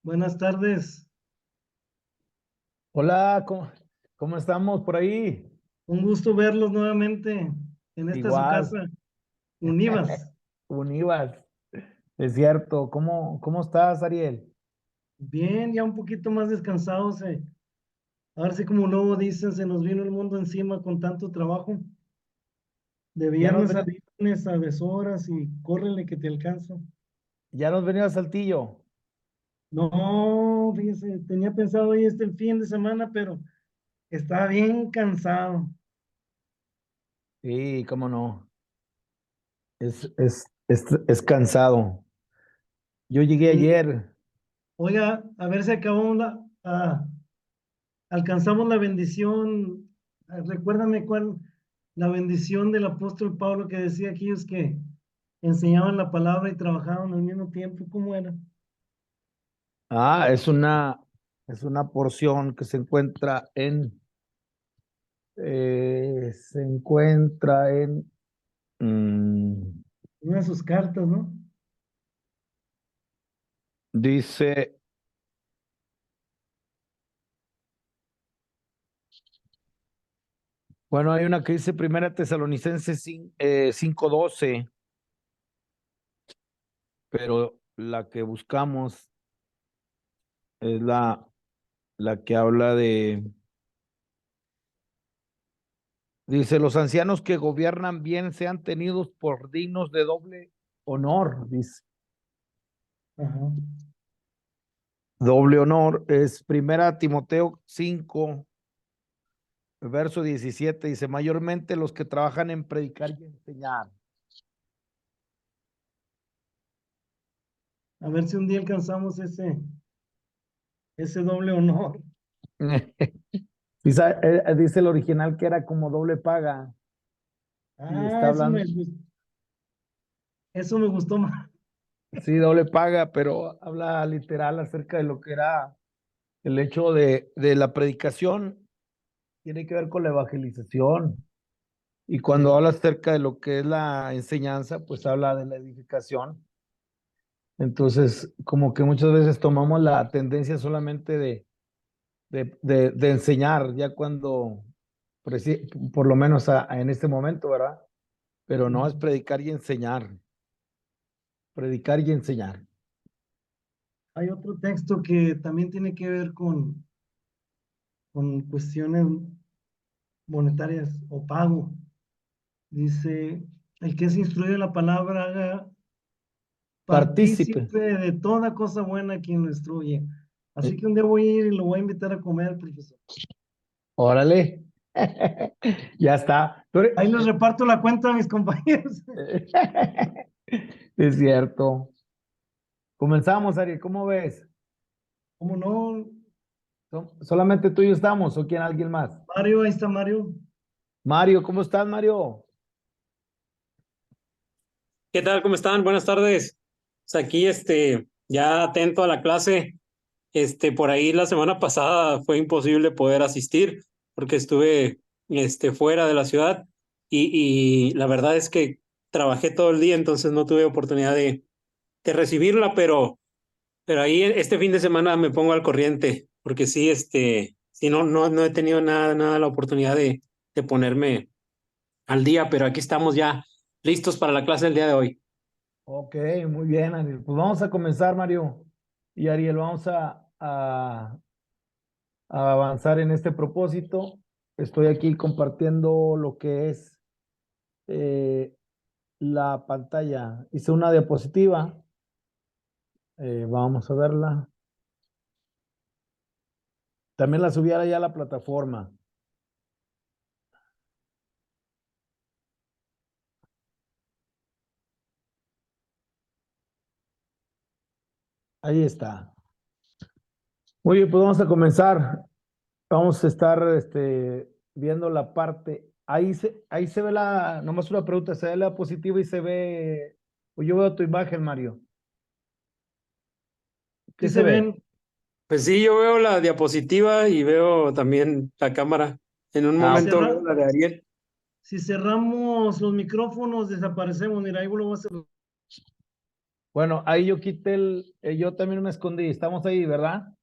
Buenas tardes. Hola, ¿cómo estamos por ahí? Un gusto verlos nuevamente en esta su Igual, casa, Univas. Univas, es cierto. ¿Cómo estás, Ariel? Bien, ya un poquito más descansados. Ahora sí, como luego dicen, se nos vino el mundo encima con tanto trabajo. De Ya nos viernes a venía, viernes a deshoras y córrele que te alcanzo. ya nos venía a Saltillo. No, fíjese, tenía pensado ir el fin de semana, pero estaba bien cansado. Sí, cómo no. Es cansado. Yo llegué Y ayer. oiga, a ver si acabamos alcanzamos la bendición. Recuérdame cuál, la bendición del apóstol Pablo que decía aquellos que enseñaban la palabra y trabajaban al mismo tiempo. ¿Cómo era? Ah, es una porción que se encuentra en, mm, Una de sus cartas, ¿no? dice, bueno, hay una que dice Primera Tesalonicenses 5:12. Pero la que buscamos es la que habla dice, los ancianos que gobiernan bien sean tenidos por dignos de doble honor, dice. Ajá. Doble honor es Primera Timoteo 5, verso 17, dice, mayormente los que trabajan en predicar y enseñar. A ver si un día alcanzamos ese doble honor. Dice el original que era como doble paga y Ah, está hablando, eso me gustó más. sí, doble paga, pero habla literal acerca de lo que era el hecho de la predicación. Tiene que ver con la evangelización. Y cuando Sí. habla acerca de lo que es la enseñanza, pues habla de la edificación. Entonces, como que muchas veces tomamos la tendencia solamente de enseñar, ya cuando, por lo menos en este momento, ¿verdad? Pero no es Ujú. predicar y enseñar, predicar y enseñar. Hay otro texto que también tiene que ver con cuestiones monetarias o pago. Dice, el que es instruido en la palabra haga Partícipe. partícipe de toda cosa buena quien lo instruye. Así Eh, que un día voy a ir y lo voy a invitar a comer, profesor. Órale. Ya está. Ahí les reparto la cuenta a mis compañeros. Es cierto. Comenzamos, Ariel, ¿cómo ves? ¿Cómo no? ¿Solamente tú y yo estamos o quién alguien más? Mario, ahí está Mario. Mario, ¿cómo estás, Mario? ¿Qué tal? ¿Cómo están? Buenas tardes. Pues aquí, ya atento a la clase. Por ahí la semana pasada fue imposible poder asistir porque estuve, fuera de la ciudad y la verdad es que trabajé todo el día, entonces no tuve oportunidad de recibirla, pero ahí este fin de semana me pongo al corriente porque sí, sí, no he tenido nada la oportunidad de ponerme al día, pero aquí estamos ya listos para la clase del día de hoy. Ok, muy bien, Ariel. Pues vamos a comenzar, Mario. Y Ariel, vamos a avanzar en este propósito. Estoy aquí compartiendo lo que es eh, la pantalla. Hice una diapositiva. Vamos a verla. También la subí allá a la plataforma. Ahí está. Muy bien, pues vamos a comenzar. Vamos a estar viendo la parte. Ahí se ve nomás una pregunta, se ve la diapositiva y se ve, pues yo veo tu imagen, Mario. ¿Qué Sí se se ve? ven. Pues sí, yo veo la diapositiva y veo también la cámara. En un Ah, Si, momento cerra- veo la de Ariel. si cerramos los micrófonos, desaparecemos. Mira, ahí lo voy a hacer. Bueno, ahí yo quité yo también me escondí. Estamos ahí, ¿verdad? Ahí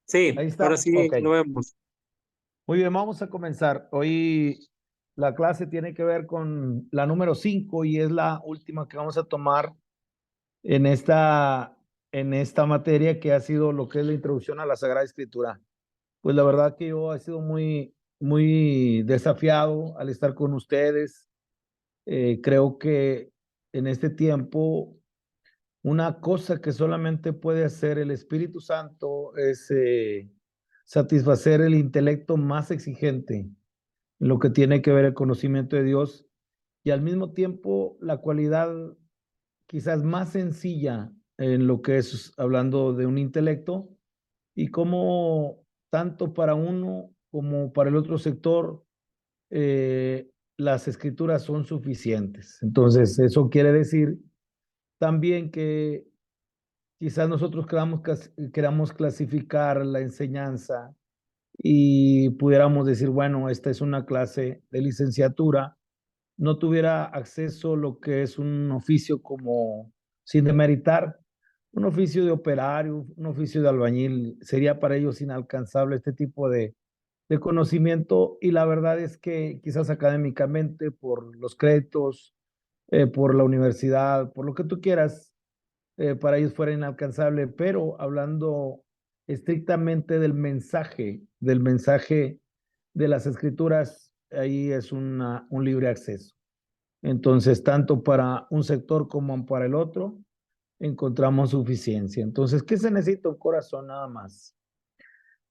Sí, ahora estamos. sí Ok. lo vemos. Muy bien, vamos a comenzar. Hoy la clase tiene que ver con la número 5 y es la última que vamos a tomar en esta materia que ha sido lo que es la introducción a la Sagrada Escritura. Pues la verdad que yo he sido muy desafiado al estar con ustedes. Creo que en este tiempo una cosa que solamente puede hacer el Espíritu Santo es satisfacer el intelecto más exigente en lo que tiene que ver el conocimiento de Dios y al mismo tiempo la cualidad quizás más sencilla en lo que es hablando de un intelecto y cómo tanto para uno como para el otro sector las escrituras son suficientes. Entonces, eso quiere decir también que quizás nosotros queramos clasificar la enseñanza y pudiéramos decir, bueno, esta es una clase de licenciatura, no tuviera acceso a lo que es un oficio como, sin demeritar, un oficio de operario, un oficio de albañil, sería para ellos inalcanzable este tipo de conocimiento y la verdad es que quizás académicamente por los créditos, por la universidad, por lo que tú quieras, para ellos fuera inalcanzable, pero hablando estrictamente del mensaje de las escrituras, ahí es un libre acceso. Entonces, tanto para un sector como para el otro, encontramos suficiencia. Entonces, ¿qué se necesita? Un corazón nada más.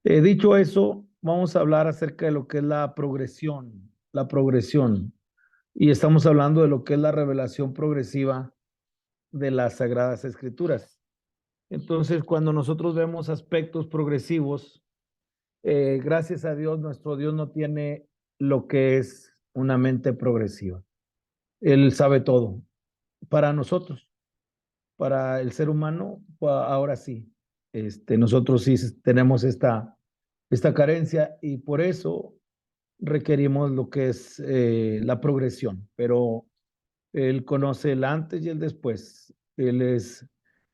Dicho eso, vamos a hablar acerca de lo que es la progresión, la progresión. Y estamos hablando de lo que es la revelación progresiva de las Sagradas Escrituras. Entonces, cuando nosotros vemos aspectos progresivos, gracias a Dios, nuestro Dios no tiene lo que es una mente progresiva. Él sabe todo. Para nosotros, para el ser humano, pues, ahora sí, nosotros sí tenemos esta carencia y por eso requerimos lo que es la progresión, pero Él conoce el antes y el después. Él es,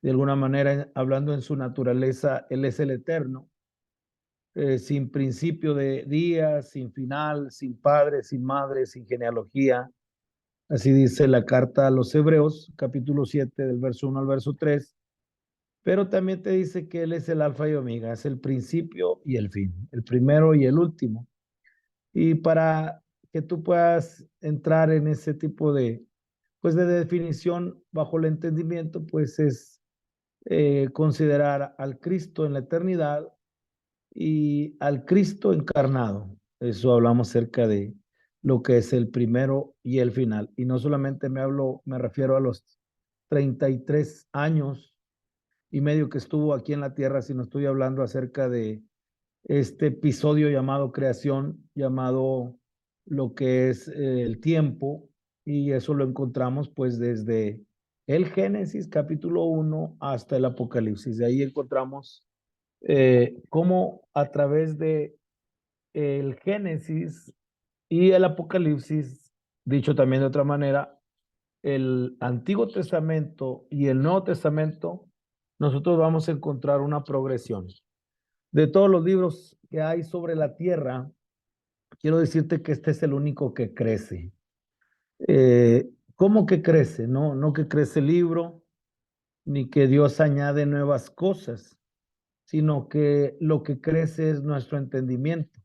de alguna manera, hablando en su naturaleza, Él es el eterno, sin principio de día, sin final, sin padre, sin madre, sin genealogía. Así dice la carta a los Hebreos, capítulo 7, del verso 1 al verso 3. Pero también te dice que Él es el alfa y omega, es el principio y el fin, el primero y el último. Y para que tú puedas entrar en ese tipo pues de definición bajo el entendimiento, pues es considerar al Cristo en la eternidad y al Cristo encarnado. Eso hablamos acerca de lo que es el primero y el final. Y no solamente me refiero a los 33 años y medio que estuvo aquí en la tierra, sino estoy hablando acerca de este episodio llamado creación, llamado lo que es el tiempo, y eso lo encontramos pues desde el Génesis capítulo 1 hasta el Apocalipsis. De ahí encontramos cómo a través de el Génesis y el Apocalipsis, dicho también de otra manera, el Antiguo Testamento y el Nuevo Testamento, nosotros vamos a encontrar una progresión. De todos los libros que hay sobre la tierra, quiero decirte que este es el único que crece. ¿Cómo que crece? No, no que crece el libro, ni que Dios añade nuevas cosas, sino que lo que crece es nuestro entendimiento.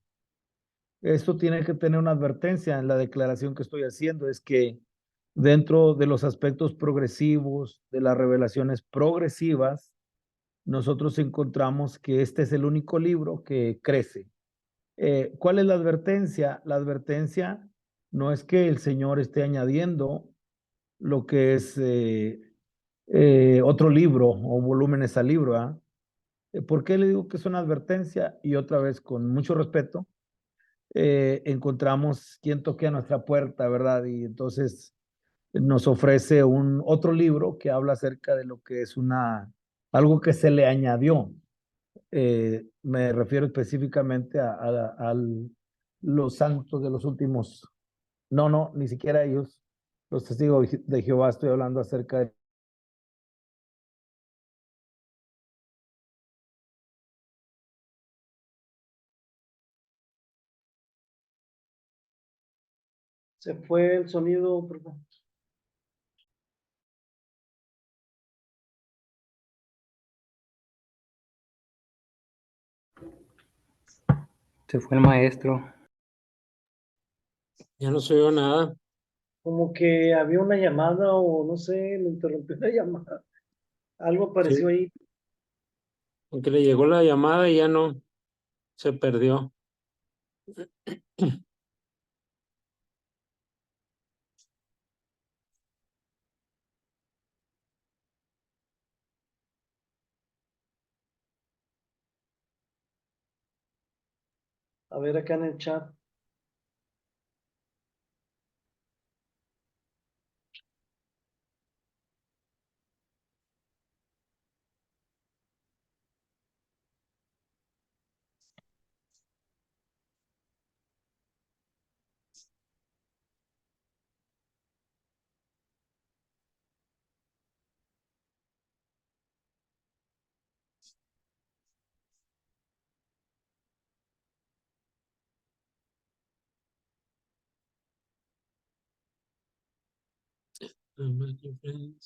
Esto tiene que tener una advertencia en la declaración que estoy haciendo, es que dentro de los aspectos progresivos, de las revelaciones progresivas, nosotros encontramos que este es el único libro que crece. ¿Cuál es la advertencia? La advertencia no es que el Señor esté añadiendo lo que es otro libro o volúmenes al libro. ¿Ah? ¿Por qué le digo que es una advertencia? Y otra vez, con mucho respeto, encontramos quien toque a nuestra puerta, ¿verdad? Y entonces nos ofrece un otro libro que habla acerca de lo que es algo que se le añadió. Me refiero específicamente a los santos de los últimos, no, ni siquiera ellos, Los testigos de Jehová, estoy hablando acerca de... Se fue el sonido, perdón. Se fue el maestro. Ya no se oyó nada. Como que había una llamada o no sé, lo interrumpió la llamada. Algo apareció Sí, ahí. aunque le llegó la llamada y ya no se perdió. A ver acá en el chat.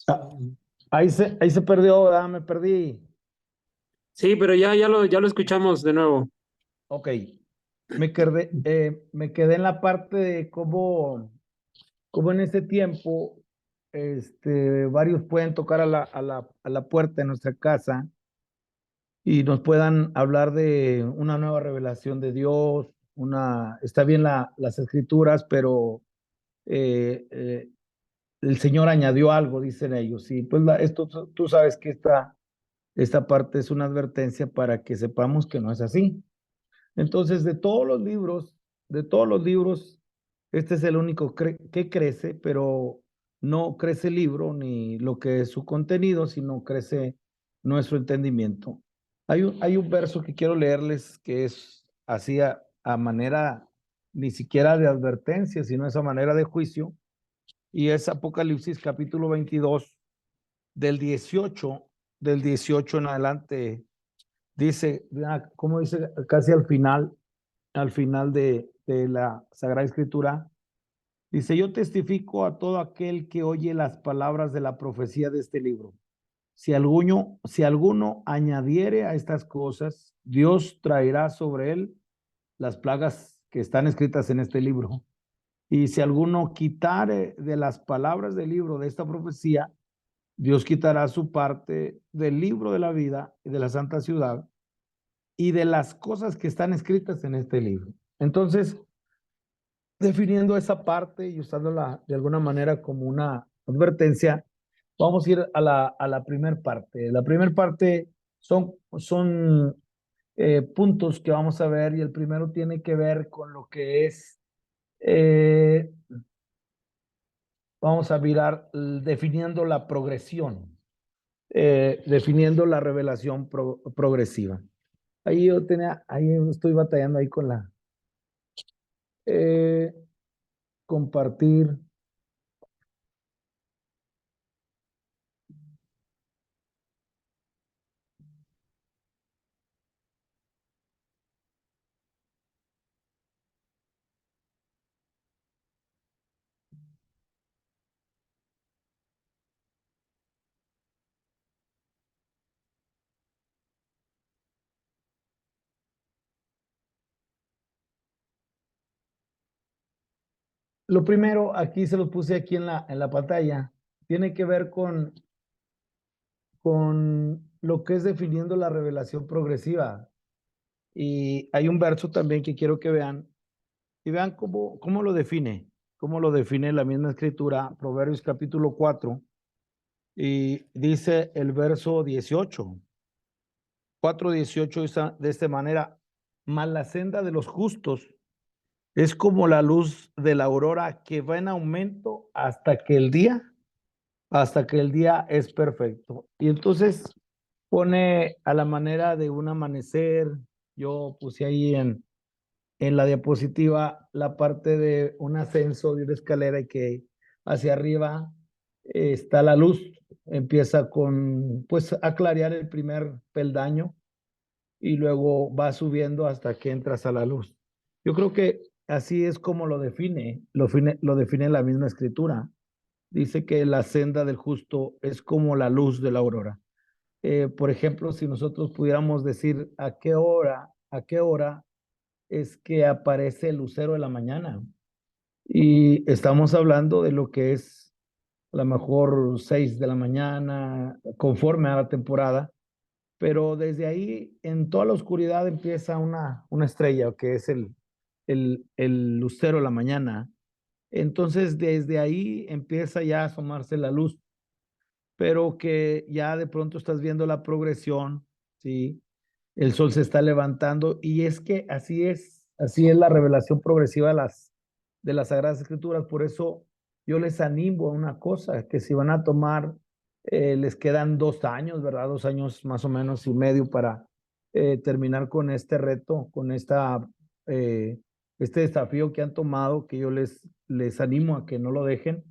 Ah, ahí se perdió, ¿verdad? Me perdí. Sí, pero ya lo escuchamos de nuevo. Ok, me quedé en la parte de cómo en ese tiempo varios pueden tocar a la puerta de nuestra casa y nos puedan hablar de una nueva revelación de Dios, está bien las escrituras, pero eh, eh, el Señor añadió algo, dicen ellos. Y pues esto tú sabes que esta parte es una advertencia para que sepamos que no es así. Entonces, de todos los libros, este es el único que crece, pero no crece el libro ni lo que es su contenido, sino crece nuestro entendimiento. Hay un verso que quiero leerles que es así a manera ni siquiera de advertencia, sino esa manera de juicio, y es Apocalipsis capítulo 22 del 18 en adelante. Dice, como dice casi al final de la Sagrada Escritura, dice, yo testifico a todo aquel que oye las palabras de la profecía de este libro. Si alguno añadiere a estas cosas, Dios traerá sobre él las plagas que están escritas en este libro. Y si alguno quitare de las palabras del libro de esta profecía, Dios quitará su parte del libro de la vida y de la santa ciudad y de las cosas que están escritas en este libro. Entonces, definiendo esa parte y usándola de alguna manera como una advertencia, vamos a ir a la primera parte. La primera parte son puntos que vamos a ver y el primero tiene que ver con lo que es, eh, vamos a mirar definiendo la progresión, definiendo la revelación progresiva. Ahí estoy batallando ahí con eh, compartir. Lo primero, aquí se los puse aquí en la pantalla, tiene que ver con lo que es definiendo la revelación progresiva. Y hay un verso también que quiero que vean y vean cómo lo define la misma escritura, Proverbios capítulo 4, y dice el verso 18, 4:18 de esta manera, mas la senda de los justos es como la luz de la aurora que va en aumento hasta que el día es perfecto. Y entonces pone a la manera de un amanecer, yo puse ahí en la diapositiva la parte de un ascenso de una escalera y que hacia arriba está la luz, empieza con, pues, a clarear el primer peldaño y luego va subiendo hasta que entras a la luz. Yo creo que así es como lo define la misma escritura. Dice que la senda del justo es como la luz de la aurora. Por ejemplo, si nosotros pudiéramos decir a qué hora es que aparece el lucero de la mañana. Y estamos hablando de lo que es a lo mejor 6 de la mañana, conforme a la temporada, pero desde ahí en toda la oscuridad empieza una estrella, que es el lucero de la mañana. Entonces desde ahí empieza ya a asomarse la luz, pero que ya de pronto estás viendo la progresión, ¿sí? El sol se está levantando y es que así es la revelación progresiva de las Sagradas Escrituras. Por eso yo les animo a una cosa, que si van a tomar, les quedan 2 años, ¿verdad? 2 años más o menos y medio para terminar con este reto, con este desafío que han tomado, que yo les animo a que no lo dejen.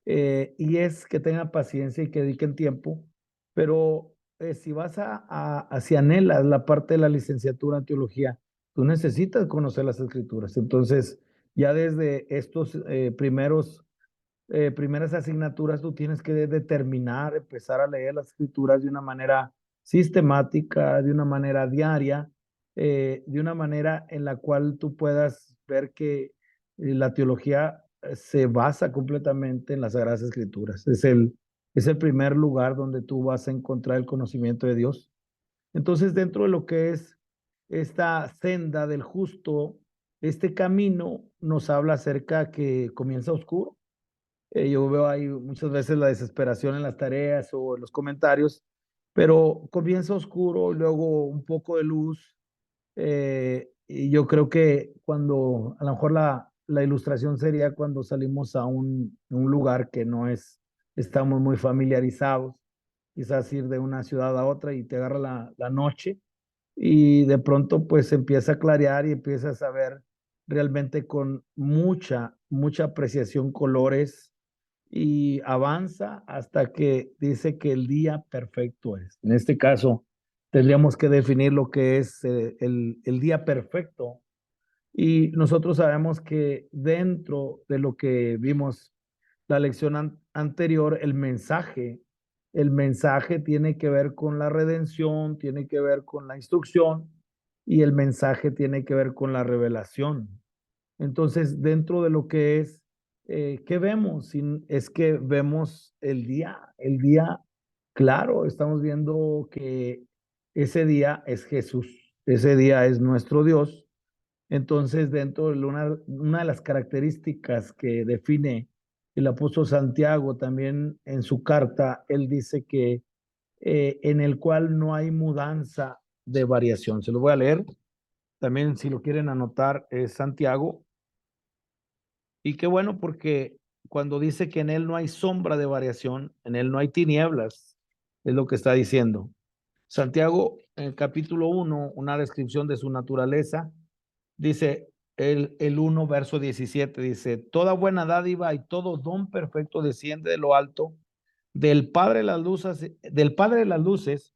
Y es que tengan paciencia y que dediquen tiempo, pero si vas si anhelas la parte de la licenciatura en teología, tú necesitas conocer las escrituras. Entonces, ya desde estos primeras asignaturas, tú tienes que determinar, empezar a leer las escrituras de una manera sistemática, de una manera diaria, de una manera en la cual tú puedas ver que la teología se basa completamente en las Sagradas Escrituras. Es el primer lugar donde tú vas a encontrar el conocimiento de Dios. Entonces, dentro de lo que es esta senda del justo, este camino nos habla acerca que comienza oscuro. Yo veo ahí muchas veces la desesperación en las tareas o en los comentarios, pero comienza oscuro, luego un poco de luz. Y yo creo que cuando, a lo mejor la ilustración sería cuando salimos a un lugar que no estamos muy familiarizados, quizás ir de una ciudad a otra y te agarra la noche y de pronto pues empieza a clarear y empiezas a ver realmente con mucha apreciación colores y avanza hasta que dice que el día perfecto es. En este caso, tendríamos que definir lo que es el día perfecto. Y nosotros sabemos que dentro de lo que vimos la lección anterior, el mensaje tiene que ver con la redención, tiene que ver con la instrucción y el mensaje tiene que ver con la revelación. Entonces, dentro de lo que es, ¿qué vemos? Es que vemos el día claro, estamos viendo que ese día es Jesús, ese día es nuestro Dios. Entonces, dentro de una de las características que define el apóstol Santiago también en su carta, él dice que en el cual no hay mudanza de variación. Se lo voy a leer. También, si lo quieren anotar, es Santiago. Y qué bueno, porque cuando dice que en él no hay sombra de variación, en él no hay tinieblas, es lo que está diciendo. Santiago, en el capítulo 1, una descripción de su naturaleza, dice el 1, verso 17, dice, toda buena dádiva y todo don perfecto desciende de lo alto, del Padre de las luces,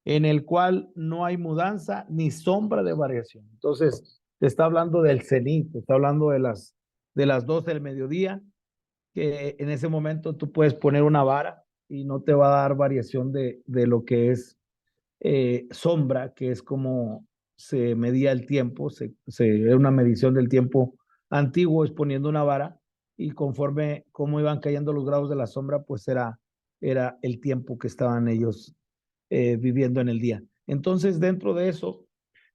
en el cual no hay mudanza ni sombra de variación. Entonces, te está hablando del cenit, te está hablando de las 12 del mediodía, que en ese momento tú puedes poner una vara y no te va a dar variación de lo que es sombra, que es como se medía el tiempo, era una medición del tiempo antiguo, es poniendo una vara, y conforme cómo iban cayendo los grados de la sombra, pues era el tiempo que estaban ellos viviendo en el día. Entonces, dentro de eso,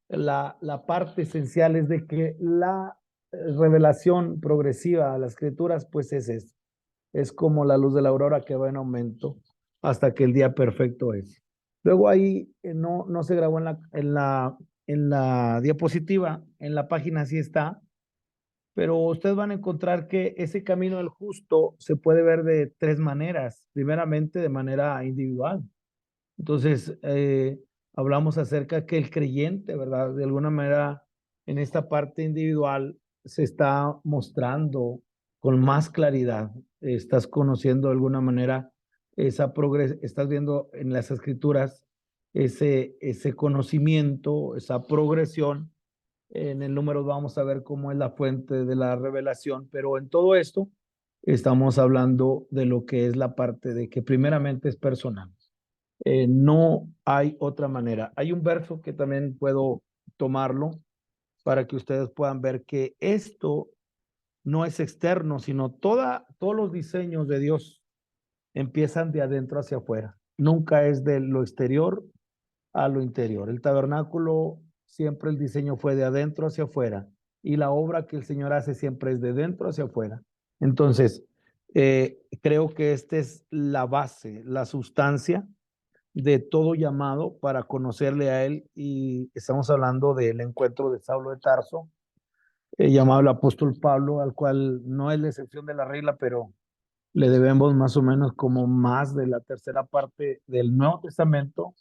la parte esencial es de que la revelación progresiva a las escrituras, pues es esto. Es como la luz de la aurora que va en aumento hasta que el día perfecto es. Luego ahí no se grabó en la diapositiva, en la página sí está, pero ustedes van a encontrar que ese camino del justo se puede ver de 3 maneras. Primeramente, de manera individual. Entonces, hablamos acerca que el creyente, ¿verdad? De alguna manera, en esta parte individual, se está mostrando con más claridad. Estás conociendo de alguna manera esa progresión, estás viendo en las escrituras ese conocimiento, esa progresión. En el número vamos a ver cómo es la fuente de la revelación, pero en todo esto estamos hablando de lo que es la parte de que primeramente es personal. No hay otra manera. Hay un verso que también puedo tomarlo para que ustedes puedan ver que esto no es externo, sino todos los diseños de Dios empiezan de adentro hacia afuera. Nunca es de lo exterior a lo interior. El tabernáculo, siempre el diseño fue de adentro hacia afuera y la obra que el Señor hace siempre es de dentro hacia afuera. Entonces, creo que esta es la base, la sustancia de todo llamado para conocerle a Él, y estamos hablando del encuentro de Saulo de Tarso, llamado el apóstol Pablo, al cual no es la excepción de la regla, pero le debemos más o menos como más de la tercera parte del Nuevo Testamento,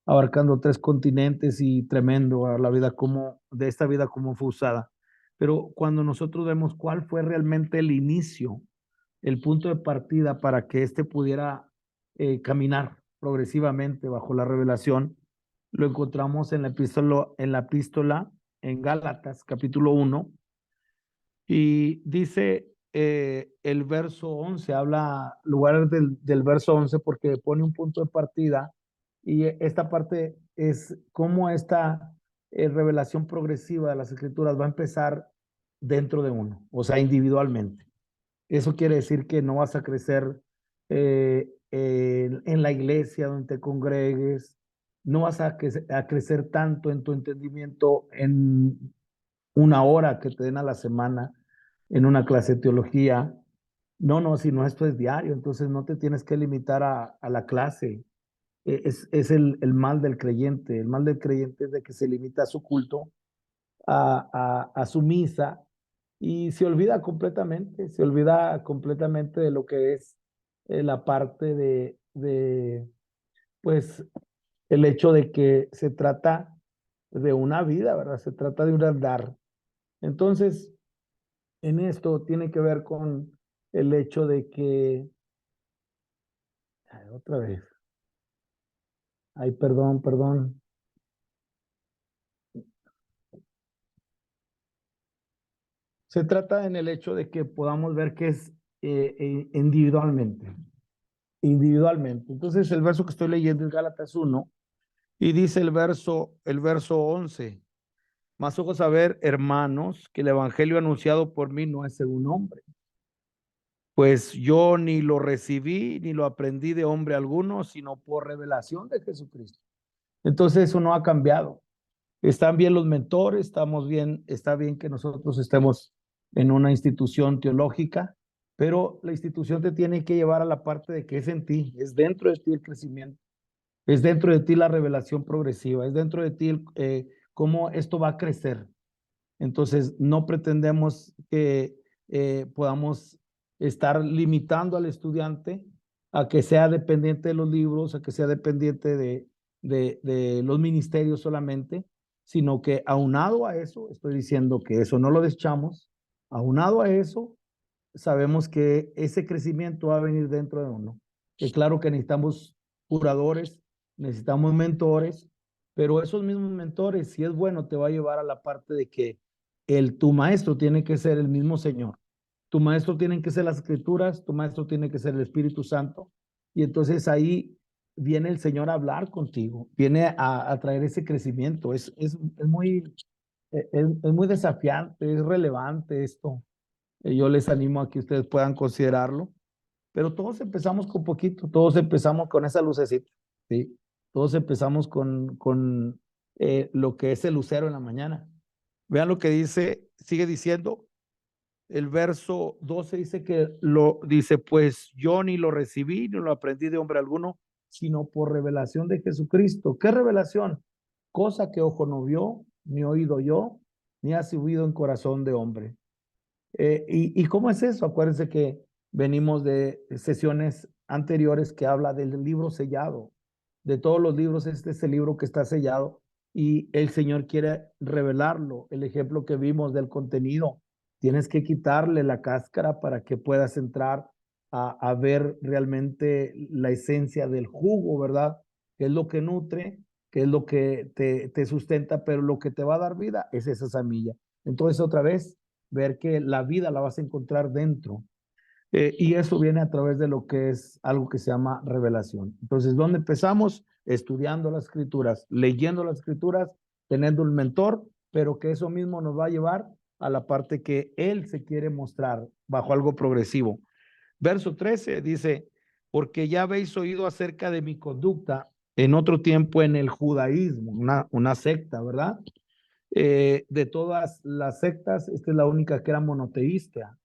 abarcando 3 continentes y tremendo a la vida como, de esta vida como fue usada. Pero cuando nosotros vemos cuál fue realmente el inicio, el punto de partida para que éste pudiera caminar progresivamente bajo la revelación, lo encontramos en la epístola en Gálatas, capítulo 1, y dice el verso 11, habla lugar del verso 11 porque pone un punto de partida, y esta parte es cómo esta revelación progresiva de las escrituras va a empezar dentro de uno, o sea, individualmente. Eso quiere decir que no vas a crecer en la iglesia donde te congregues, no vas a crecer tanto en tu entendimiento en una hora que te den a la semana en una clase de teología. No, no, sino esto es diario, entonces no te tienes que limitar a la clase. Es el mal del creyente. El mal del creyente es de que se limita a su culto, a su misa, y se olvida completamente de lo que es la parte pues, el hecho de que se trata de una vida, ¿verdad? Se trata de un andar. Entonces, en esto tiene que ver con el hecho de que, ay, otra vez, ay, perdón. Se trata en el hecho de que podamos ver que es individualmente. Entonces, el verso que estoy leyendo es Gálatas 1, y dice el verso 11: Mas ojo saber, hermanos, que el evangelio anunciado por mí no es según hombre, pues yo ni lo recibí ni lo aprendí de hombre alguno, sino por revelación de Jesucristo. Entonces eso no ha cambiado. Están bien los mentores, estamos bien, está bien que nosotros estemos en una institución teológica, pero la institución te tiene que llevar a la parte de que es en ti, es dentro de ti el crecimiento, es dentro de ti la revelación progresiva, es dentro de ti cómo esto va a crecer. Entonces, no pretendemos que podamos estar limitando al estudiante a que sea dependiente de los libros, a que sea dependiente de los ministerios solamente, sino que aunado a eso, estoy diciendo que eso no lo desechamos, aunado a eso, sabemos que ese crecimiento va a venir dentro de uno. Que claro que necesitamos curadores, necesitamos mentores, pero esos mismos mentores, si es bueno, te va a llevar a la parte de que tu maestro tiene que ser el mismo Señor. Tu maestro tienen que ser las escrituras, tu maestro tiene que ser el Espíritu Santo. Y entonces ahí viene el Señor a hablar contigo, viene a traer ese crecimiento. Es muy desafiante, es relevante esto. Yo les animo a que ustedes puedan considerarlo, pero todos empezamos con poquito, todos empezamos con esa lucecita, ¿sí? Todos empezamos con lo que es el lucero en la mañana. Vean lo que dice, sigue diciendo, el verso 12 dice dice, pues yo ni lo recibí, ni lo aprendí de hombre alguno, sino por revelación de Jesucristo. ¿Qué revelación? Cosa que ojo no vio, ni oído yo, ni ha subido en corazón de hombre. ¿Y cómo es eso? Acuérdense que venimos de sesiones anteriores que habla del libro sellado. De todos los libros, este es el libro que está sellado y el Señor quiere revelarlo. El ejemplo que vimos del contenido Tienes que quitarle la cáscara para que puedas entrar a ver realmente la esencia del jugo, ¿verdad? Que es lo que nutre, que es lo que te sustenta, pero lo que te va a dar vida es esa semilla. Entonces, otra vez, ver que la vida la vas a encontrar dentro. Y eso viene a través de lo que es algo que se llama revelación. Entonces, ¿dónde empezamos? Estudiando las escrituras, leyendo las escrituras, teniendo un mentor, pero que eso mismo nos va a llevar a la parte que él se quiere mostrar bajo algo progresivo. Verso 13 dice, porque ya habéis oído acerca de mi conducta en otro tiempo en el judaísmo, una secta, ¿verdad? De todas las sectas, esta es la única que era monoteísta,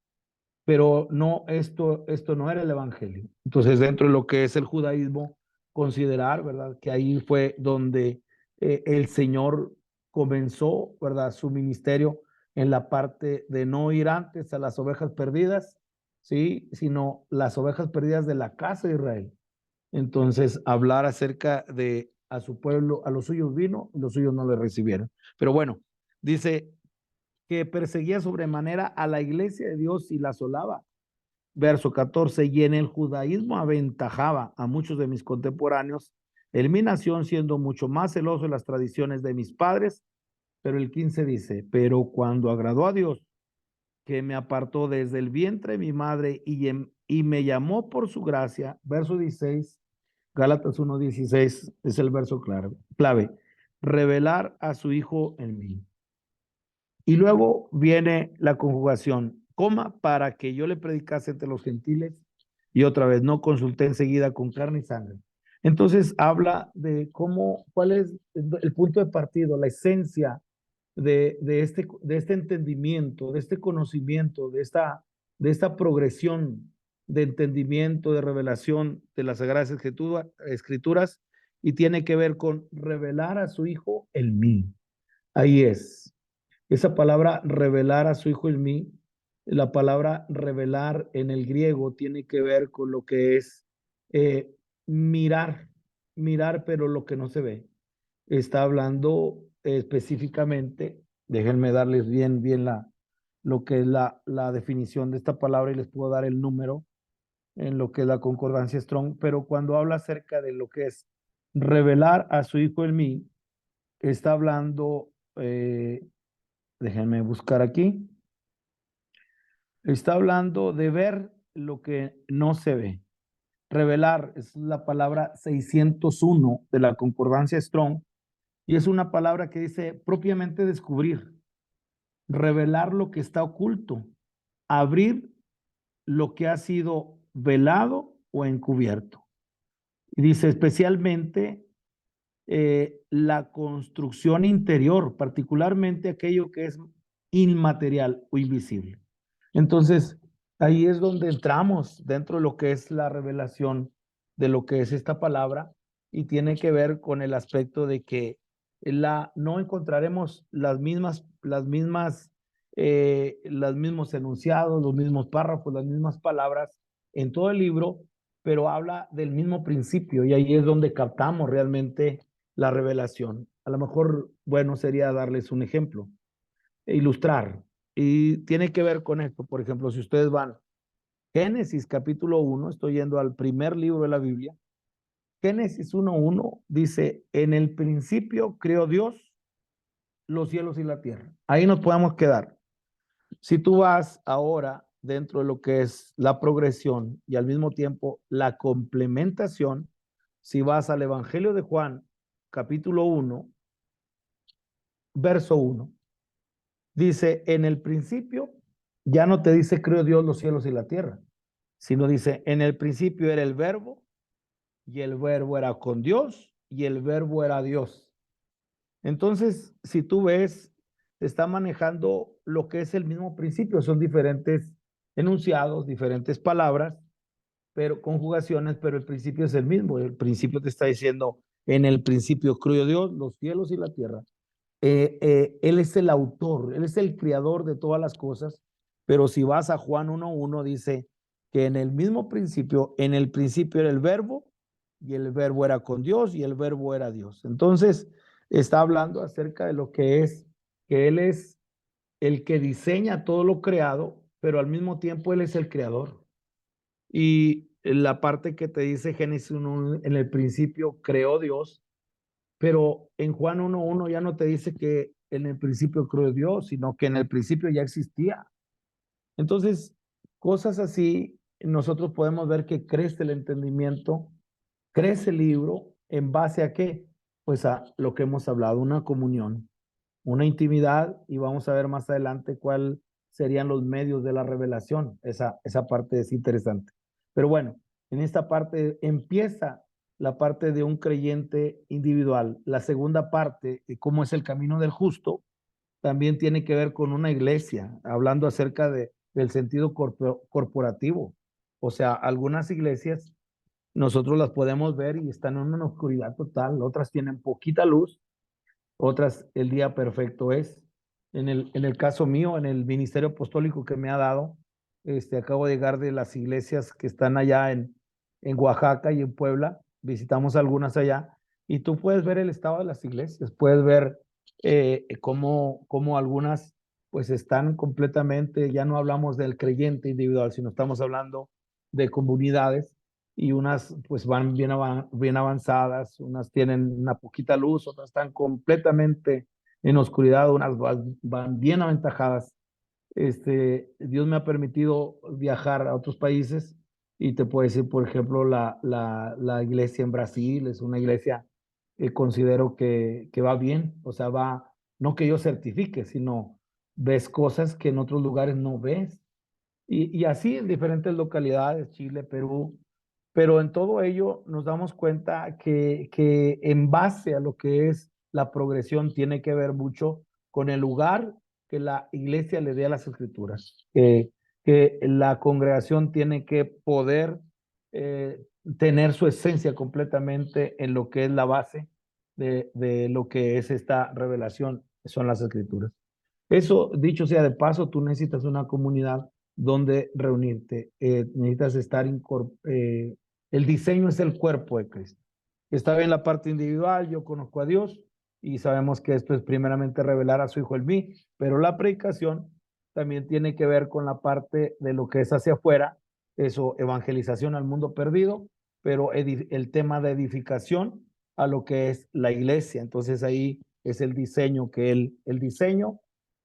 pero no, esto no era el evangelio. Entonces, dentro de lo que es el judaísmo, considerar, ¿verdad? Que ahí fue donde el Señor comenzó, ¿verdad? Su ministerio en la parte de no ir antes a las ovejas perdidas, ¿sí? Sino las ovejas perdidas de la casa de Israel. Entonces, hablar acerca de a su pueblo, a los suyos vino, y los suyos no le recibieron. Pero bueno, dice que perseguía sobremanera a la iglesia de Dios y la asolaba. Verso 14, y en el judaísmo aventajaba a muchos de mis contemporáneos, en mi nación siendo mucho más celoso de las tradiciones de mis padres, pero el 15 dice, pero cuando agradó a Dios, que me apartó desde el vientre de mi madre y me llamó por su gracia, verso 16, Gálatas 1:16 es el verso clave, revelar a su Hijo en mí. Y luego viene la conjugación, coma, para que yo le predicase entre los gentiles, y otra vez, no consulté enseguida con carne y sangre. Entonces habla de cómo, cuál es el punto de partido, la esencia de este entendimiento, de este conocimiento, de esta progresión de entendimiento, de revelación de las Sagradas Escrituras, y tiene que ver con revelar a su Hijo en mí. Ahí es. Esa palabra revelar a su Hijo en mí, la palabra revelar en el griego tiene que ver con lo que es eh, mirar, mirar pero lo que no se ve. Está hablando específicamente, déjenme darles bien lo que es la definición de esta palabra y les puedo dar el número en lo que es la concordancia Strong, pero cuando habla acerca de lo que es revelar a su Hijo en mí, está hablando... déjenme buscar aquí. Está hablando de ver lo que no se ve. Revelar es la palabra 601 de la concordancia Strong y es una palabra que dice propiamente descubrir, revelar lo que está oculto, abrir lo que ha sido velado o encubierto. Y dice especialmente la construcción interior, particularmente aquello que es inmaterial o invisible. Entonces, ahí es donde entramos dentro de lo que es la revelación de lo que es esta palabra y tiene que ver con el aspecto de que no encontraremos los mismos enunciados, los mismos párrafos, las mismas palabras en todo el libro, pero habla del mismo principio y ahí es donde captamos realmente la revelación. A lo mejor, bueno, sería darles un ejemplo, ilustrar. Y tiene que ver con esto. Por ejemplo, si ustedes van, Génesis capítulo 1, estoy yendo al primer libro de la Biblia. Génesis 1:1 dice, en el principio creó Dios los cielos y la tierra. Ahí nos podemos quedar. Si tú vas ahora dentro de lo que es la progresión y al mismo tiempo la complementación, si vas al Evangelio de Juan, capítulo 1, verso 1, dice, en el principio, ya no te dice creó Dios los cielos y la tierra, sino dice, en el principio era el verbo, y el verbo era con Dios, y el verbo era Dios. Entonces, si tú ves, está manejando lo que es el mismo principio, son diferentes enunciados, diferentes palabras, pero conjugaciones, pero el principio es el mismo. El principio te está diciendo, en el principio creó Dios los cielos y la tierra. Él es el autor, Él es el creador de todas las cosas, pero si vas a Juan 1:1 dice que en el mismo principio, en el principio era el verbo, y el verbo era con Dios, y el verbo era Dios. Entonces, está hablando acerca de lo que es, que Él es el que diseña todo lo creado, pero al mismo tiempo Él es el creador. Y la parte que te dice Génesis 1, en el principio creó Dios, pero en Juan 1:1 ya no te dice que en el principio creó Dios, sino que en el principio ya existía. Entonces, cosas así, nosotros podemos ver que crece el entendimiento, crece el libro, ¿en base a qué? Pues a lo que hemos hablado, una comunión, una intimidad, y vamos a ver más adelante cuál serían los medios de la revelación. Esa parte es interesante. Pero bueno, en esta parte empieza la parte de un creyente individual. La segunda parte, de cómo es el camino del justo, también tiene que ver con una iglesia, hablando acerca del sentido corporativo. O sea, algunas iglesias nosotros las podemos ver y están en una oscuridad total, otras tienen poquita luz, otras el día perfecto es. En el caso mío, en el ministerio apostólico que me ha dado, acabo de llegar de las iglesias que están allá en Oaxaca y en Puebla, visitamos algunas allá, y tú puedes ver el estado de las iglesias, puedes ver cómo algunas pues están completamente, ya no hablamos del creyente individual, sino estamos hablando de comunidades, y unas pues van bien avanzadas, unas tienen una poquita luz, otras están completamente en oscuridad, unas van bien aventajadas. Dios me ha permitido viajar a otros países, y te puedo decir, por ejemplo, la iglesia en Brasil es una iglesia que considero que va bien, o sea, va, no que yo certifique, sino ves cosas que en otros lugares no ves. Y así en diferentes localidades, Chile, Perú, pero en todo ello nos damos cuenta que en base a lo que es la progresión tiene que ver mucho con el lugar que la iglesia le dé a las escrituras, que la congregación tiene que poder tener su esencia completamente en lo que es la base de lo que es esta revelación, son las escrituras. Eso, dicho sea de paso, tú necesitas una comunidad donde reunirte, necesitas estar, el diseño es el cuerpo de Cristo. Está bien la parte individual, yo conozco a Dios y sabemos que esto es primeramente revelar a su Hijo en mí, pero la predicación también tiene que ver con la parte de lo que es hacia afuera, eso, evangelización al mundo perdido, pero el tema de edificación a lo que es la iglesia. Entonces ahí es el diseño, que el diseño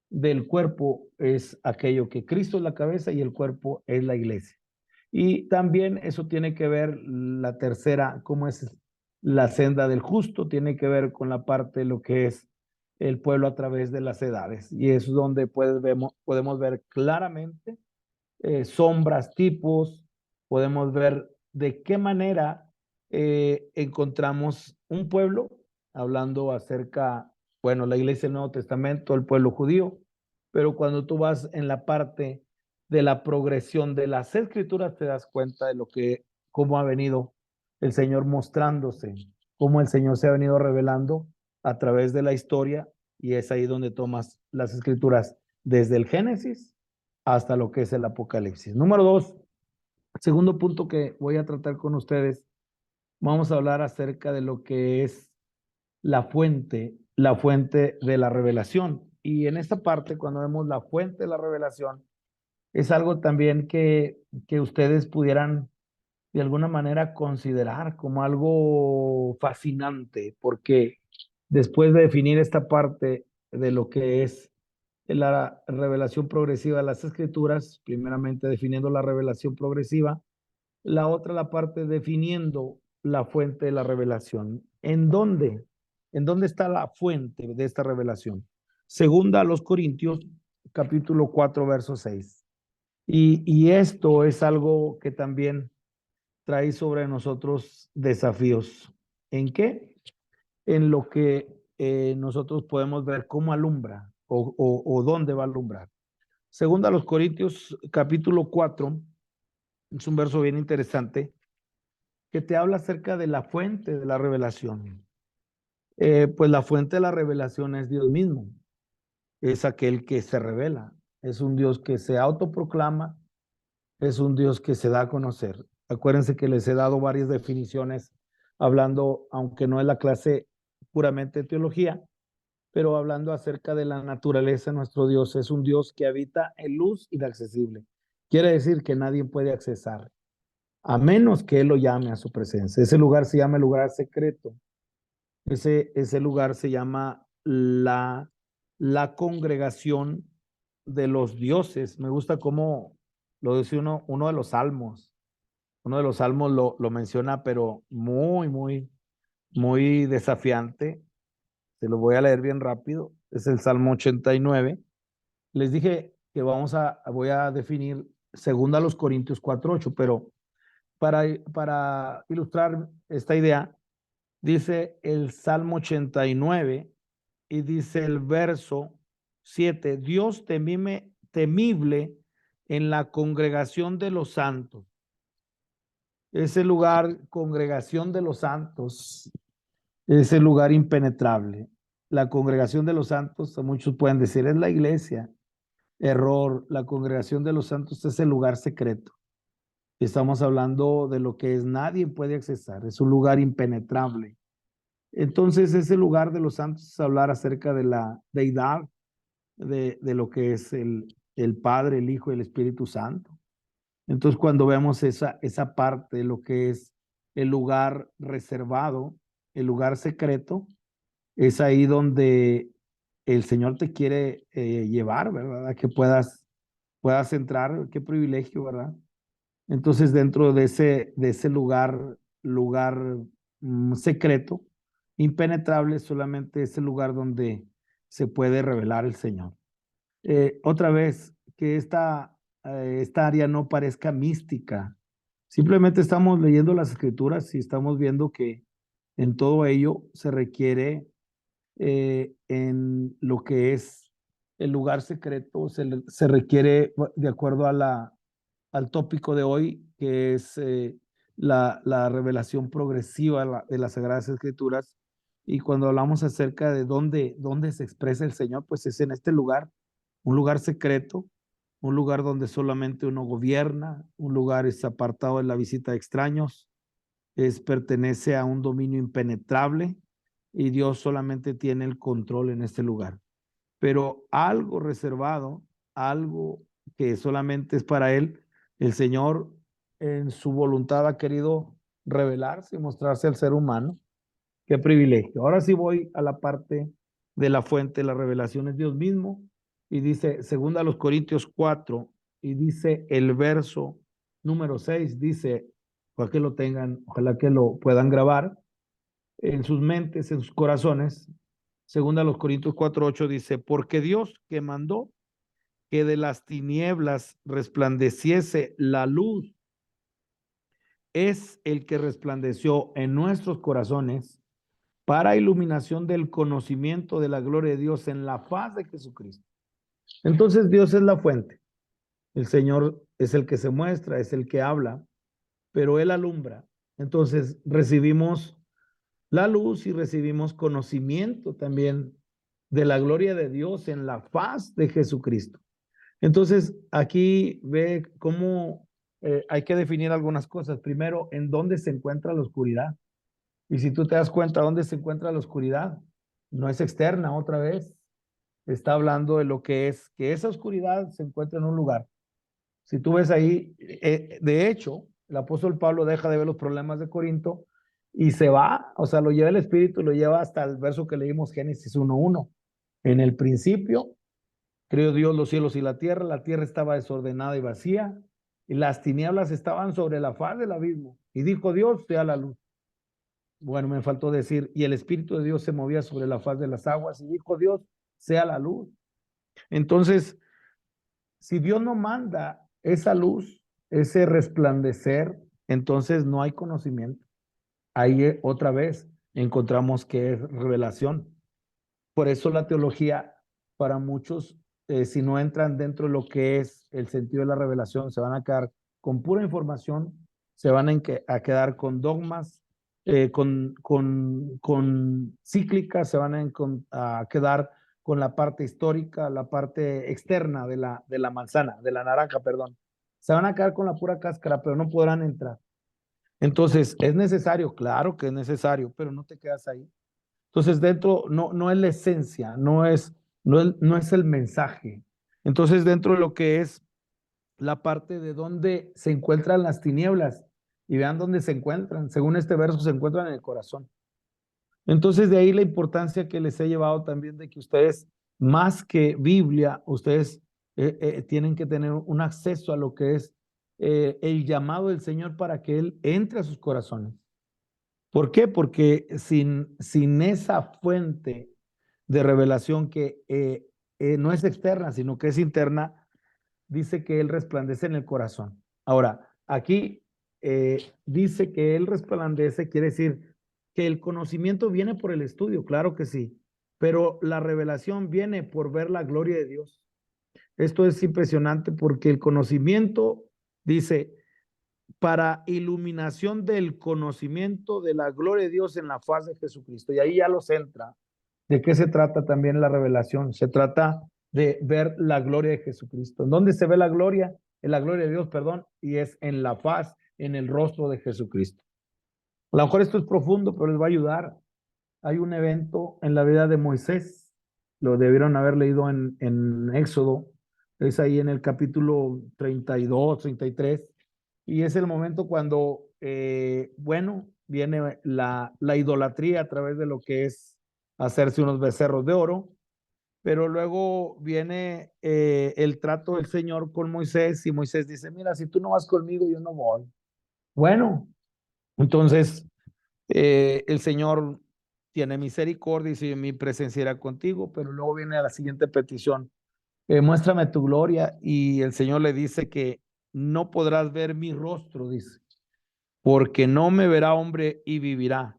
del cuerpo es aquello que Cristo es la cabeza y el cuerpo es la iglesia. Y también eso tiene que ver, la tercera, cómo es la senda del justo, tiene que ver con la parte de lo que es el pueblo a través de las edades. Y es donde podemos ver claramente sombras, tipos, podemos ver de qué manera encontramos un pueblo, hablando acerca, bueno, la iglesia del Nuevo Testamento, el pueblo judío, pero cuando tú vas en la parte de la progresión de las escrituras, te das cuenta de cómo ha venido el Señor mostrándose, cómo el Señor se ha venido revelando a través de la historia, y es ahí donde tomas las escrituras desde el Génesis hasta lo que es el Apocalipsis. Número 2, segundo punto que voy a tratar con ustedes, vamos a hablar acerca de lo que es la fuente de la revelación. Y en esta parte, cuando vemos la fuente de la revelación, es algo también que ustedes pudieran de alguna manera considerar como algo fascinante, porque después de definir esta parte de lo que es la revelación progresiva de las escrituras, primeramente definiendo la revelación progresiva, la otra la parte definiendo la fuente de la revelación. ¿En dónde? ¿En dónde está la fuente de esta revelación? Segunda a los Corintios, capítulo 4, verso 6. Y esto es algo que también trae sobre nosotros desafíos. ¿En qué? En lo que nosotros podemos ver cómo alumbra o dónde va a alumbrar. Segunda a los Corintios, capítulo 4, es un verso bien interesante que te habla acerca de la fuente de la revelación. Pues la fuente de la revelación es Dios mismo, es aquel que se revela, es un Dios que se autoproclama, es un Dios que se da a conocer. Acuérdense que les he dado varias definiciones hablando, aunque no es la clase puramente de teología, pero hablando acerca de la naturaleza, nuestro Dios es un Dios que habita en luz inaccesible. Quiere decir que nadie puede accesar, a menos que Él lo llame a su presencia. Ese lugar se llama el lugar secreto. Ese lugar se llama la congregación de los dioses. Me gusta cómo lo dice uno de los salmos. Uno de los salmos lo menciona, pero muy desafiante. Se lo voy a leer bien rápido. Es el Salmo 89. Les dije que voy a definir segunda a los Corintios 4:8, pero para ilustrar esta idea, dice el Salmo 89 y dice el verso 7, Dios temible en la congregación de los santos. Ese lugar, congregación de los santos, ese lugar impenetrable. La congregación de los santos, muchos pueden decir, es la iglesia. Error, la congregación de los santos es el lugar secreto. Estamos hablando de lo que nadie puede accesar, es un lugar impenetrable. Entonces, ese lugar de los santos es hablar acerca de la deidad, de lo que es el Padre, el Hijo y el Espíritu Santo. Entonces, cuando vemos esa parte de lo que es el lugar reservado, el lugar secreto, es ahí donde el Señor te quiere llevar, ¿verdad? A que puedas entrar, qué privilegio, ¿verdad? Entonces, dentro de ese lugar secreto, impenetrable, solamente es el lugar donde se puede revelar el Señor. Otra vez, que esta área no parezca mística. Simplemente estamos leyendo las escrituras y estamos viendo que en todo ello se requiere en lo que es el lugar secreto, se requiere, de acuerdo al tópico de hoy, que es la revelación progresiva de las Sagradas Escrituras. Y cuando hablamos acerca de dónde se expresa el Señor, pues es en este lugar, un lugar secreto, un lugar donde solamente uno gobierna, un lugar es apartado de la visita de extraños, pertenece a un dominio impenetrable y Dios solamente tiene el control en este lugar. Pero algo reservado, algo que solamente es para Él, el Señor en su voluntad ha querido revelarse y mostrarse al ser humano. Qué privilegio. Ahora sí voy a la parte de la fuente de la revelación, es Dios mismo. Y dice, segunda a los Corintios 4, y dice el verso número 6, dice, ojalá que lo tengan, ojalá que lo puedan grabar en sus mentes, en sus corazones. Segunda a los Corintios 4:8 dice, porque Dios que mandó que de las tinieblas resplandeciese la luz, es el que resplandeció en nuestros corazones para iluminación del conocimiento de la gloria de Dios en la faz de Jesucristo. Entonces Dios es la fuente. El Señor es el que se muestra, es el que habla, pero Él alumbra. Entonces recibimos la luz y recibimos conocimiento también de la gloria de Dios en la faz de Jesucristo. Entonces, aquí ve cómo hay que definir algunas cosas. Primero, en dónde se encuentra la oscuridad. Y si tú te das cuenta dónde se encuentra la oscuridad, no es externa otra vez. Está hablando de lo que es, que esa oscuridad se encuentra en un lugar. Si tú ves ahí, de hecho, el apóstol Pablo deja de ver los problemas de Corinto y se va, o sea, lo lleva el Espíritu, lo lleva hasta el verso que leímos, Génesis 1:1. En el principio, creó Dios los cielos y la tierra estaba desordenada y vacía, y las tinieblas estaban sobre la faz del abismo. Y dijo Dios, sea la luz. Bueno, me faltó decir, y el Espíritu de Dios se movía sobre la faz de las aguas, y dijo Dios, sea la luz. Entonces, si Dios no manda esa luz, ese resplandecer, entonces no hay conocimiento. Ahí otra vez encontramos que es revelación. Por eso la teología, para muchos, si no entran dentro de lo que es el sentido de la revelación, se van a quedar con pura información, se van a quedar con dogmas, con cíclicas, se van a quedar con la parte histórica, la parte externa de la manzana, de la naranja, perdón. Se van a quedar con la pura cáscara, pero no podrán entrar. Entonces, ¿es necesario? Claro que es necesario, pero no te quedas ahí. Entonces dentro no es la esencia, no es el mensaje. Entonces dentro de lo que es la parte de donde se encuentran las tinieblas, y vean dónde se encuentran, según este verso se encuentran en el corazón. Entonces de ahí la importancia que les he llevado también de que ustedes, más que Biblia, ustedes tienen que tener un acceso a lo que es el llamado del Señor para que Él entre a sus corazones. ¿Por qué? Porque sin esa fuente de revelación que no es externa, sino que es interna, dice que Él resplandece en el corazón. Ahora, aquí dice que Él resplandece, quiere decir que el conocimiento viene por el estudio, claro que sí, pero la revelación viene por ver la gloria de Dios. Esto es impresionante porque el conocimiento, dice, para iluminación del conocimiento de la gloria de Dios en la faz de Jesucristo. Y ahí ya los entra. ¿De qué se trata también la revelación? Se trata de ver la gloria de Jesucristo. ¿En dónde se ve la gloria? En la gloria de Dios, perdón, y es en la faz, en el rostro de Jesucristo. A lo mejor esto es profundo, pero les va a ayudar. Hay un evento en la vida de Moisés, lo debieron haber leído en Éxodo, es ahí en el capítulo 32, 33, y es el momento cuando, bueno, viene la idolatría a través de lo que es hacerse unos becerros de oro, pero luego viene el trato del Señor con Moisés y Moisés dice, mira, si tú no vas conmigo, yo no voy. Bueno, entonces el Señor tiene misericordia y dice, mi presencia irá contigo, pero luego viene a la siguiente petición, muéstrame tu gloria, y el Señor le dice que no podrás ver mi rostro, dice, porque no me verá hombre y vivirá.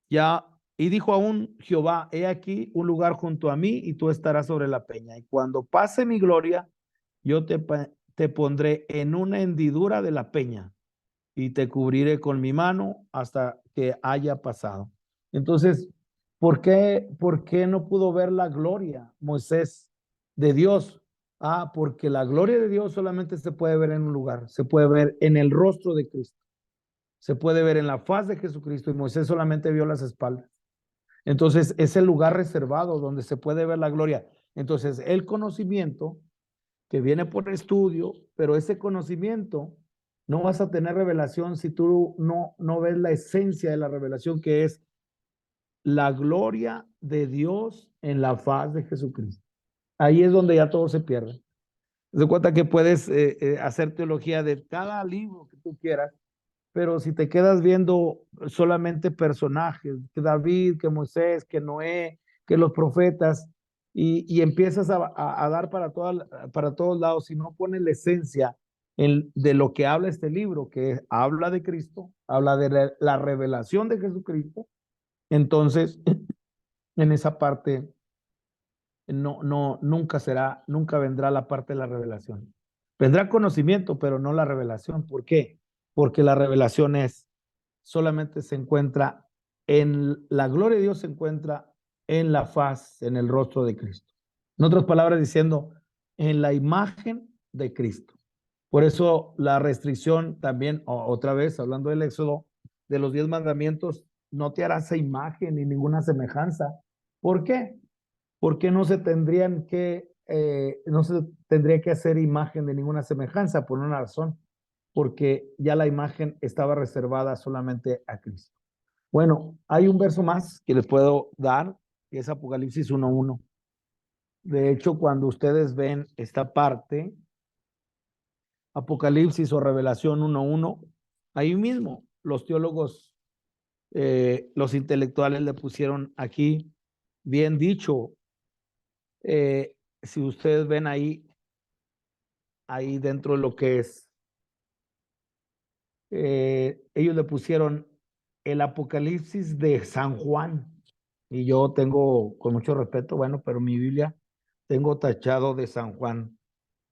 Ya, y dijo aún Jehová, he aquí un lugar junto a mí y tú estarás sobre la peña, y cuando pase mi gloria, yo te pondré en una hendidura de la peña y te cubriré con mi mano hasta que haya pasado. Entonces, por qué no pudo ver la gloria, Moisés, de Dios? Ah, porque la gloria de Dios solamente se puede ver en un lugar, se puede ver en el rostro de Cristo, se puede ver en la faz de Jesucristo, y Moisés solamente vio las espaldas. Entonces, es el lugar reservado donde se puede ver la gloria. Entonces, el conocimiento que viene por estudio, pero ese conocimiento no vas a tener revelación si tú no ves la esencia de la revelación, que es la gloria de Dios en la faz de Jesucristo. Ahí es donde ya todo se pierde. Se cuenta que puedes hacer teología de cada libro que tú quieras, pero si te quedas viendo solamente personajes, que David, que Moisés, que Noé, que los profetas, y empiezas a dar para todos lados, si no pones la esencia de lo que habla este libro, que habla de Cristo, habla de la revelación de Jesucristo, entonces en esa parte nunca vendrá la parte de la revelación. Vendrá conocimiento, pero no la revelación. ¿Por qué? Porque la revelación solamente se encuentra la gloria de Dios se encuentra en la faz, en el rostro de Cristo. En otras palabras, diciendo, en la imagen de Cristo. Por eso la restricción también, otra vez, hablando del Éxodo, de los 10 mandamientos, no te harás imagen ni ninguna semejanza. ¿Por qué? Porque no se tendría que hacer imagen de ninguna semejanza por una razón, porque ya la imagen estaba reservada solamente a Cristo. Bueno, hay un verso más que les puedo dar, que es Apocalipsis 1:1. De hecho, cuando ustedes ven esta parte, Apocalipsis o Revelación 1:1, ahí mismo los teólogos, los intelectuales le pusieron aquí, bien dicho, si ustedes ven ahí dentro de lo que es, ellos le pusieron el Apocalipsis de San Juan, y yo tengo, con mucho respeto, bueno, pero mi Biblia tengo tachado de San Juan,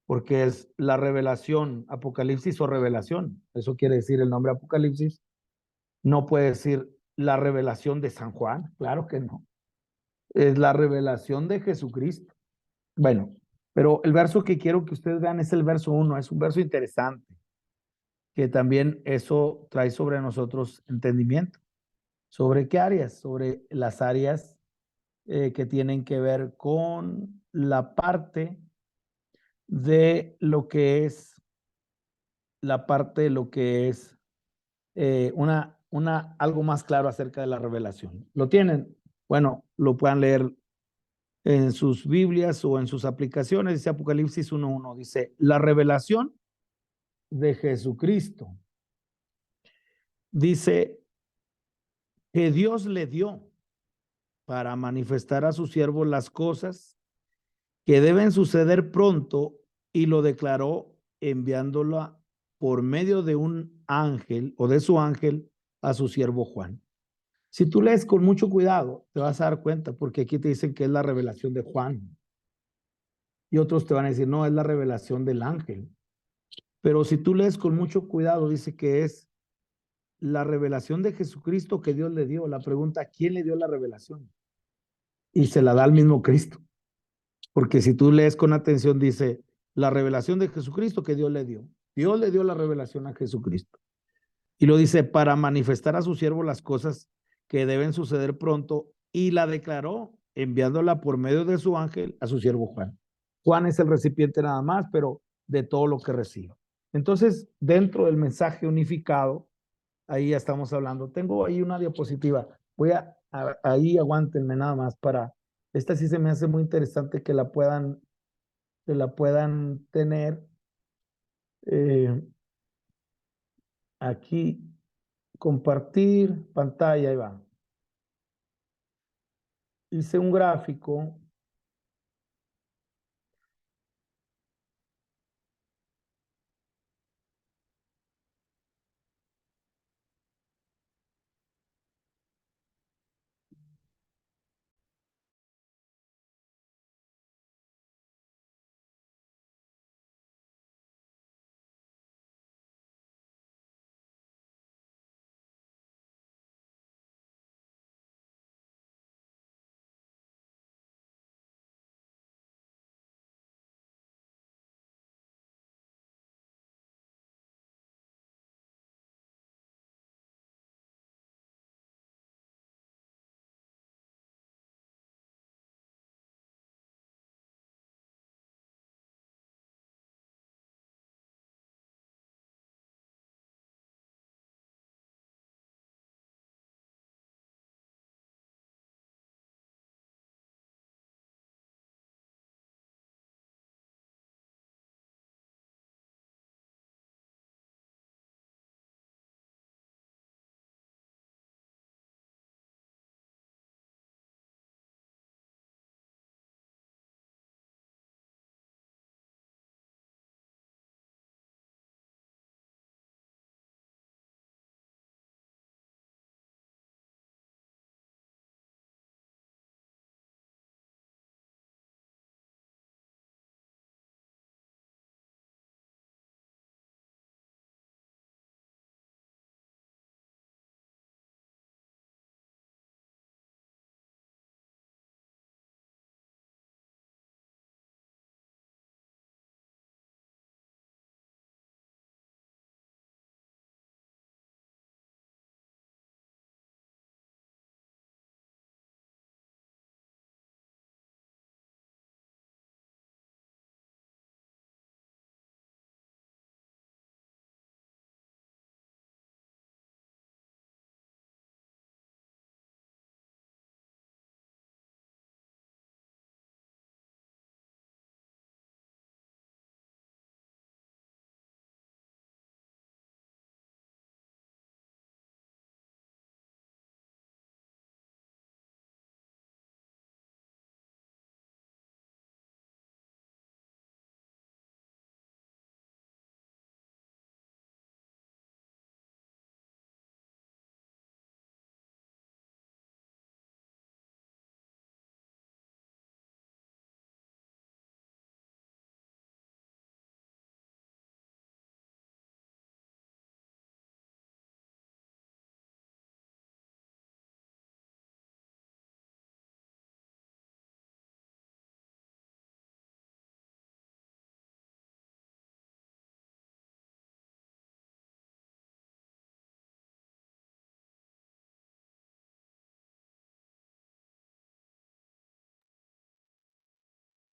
porque es la revelación, Apocalipsis o revelación, eso quiere decir el nombre Apocalipsis, no puede decir la revelación de San Juan, claro que no, es la revelación de Jesucristo. Bueno, pero el verso que quiero que ustedes vean es el verso 1, es un verso interesante, que también eso trae sobre nosotros entendimiento. ¿Sobre qué áreas? Sobre las áreas que tienen que ver con la parte de lo que es, algo más claro acerca de la revelación. ¿Lo tienen? Bueno, lo puedan leer en sus Biblias o en sus aplicaciones. Dice Apocalipsis 1:1, dice, la revelación de Jesucristo. Dice que Dios le dio para manifestar a sus siervos las cosas que deben suceder pronto y lo declaró enviándola por medio de un ángel o de su ángel a su siervo Juan. Si tú lees con mucho cuidado, te vas a dar cuenta porque aquí te dicen que es la revelación de Juan y otros te van a decir, no, es la revelación del ángel. Pero si tú lees con mucho cuidado, dice que es la revelación de Jesucristo que Dios le dio. La pregunta, ¿quién le dio la revelación? Y se la da al mismo Cristo. Porque si tú lees con atención, dice la revelación de Jesucristo que Dios le dio. Dios le dio la revelación a Jesucristo. Y lo dice para manifestar a su siervo las cosas que deben suceder pronto y la declaró enviándola por medio de su ángel a su siervo Juan. Juan es el recipiente nada más, pero de todo lo que recibe. Entonces, dentro del mensaje unificado, ahí ya estamos hablando. Tengo ahí una diapositiva. Ahí aguántenme nada más para, esta sí se me hace muy interesante que la puedan tener aquí, compartir pantalla, ahí va. Hice un gráfico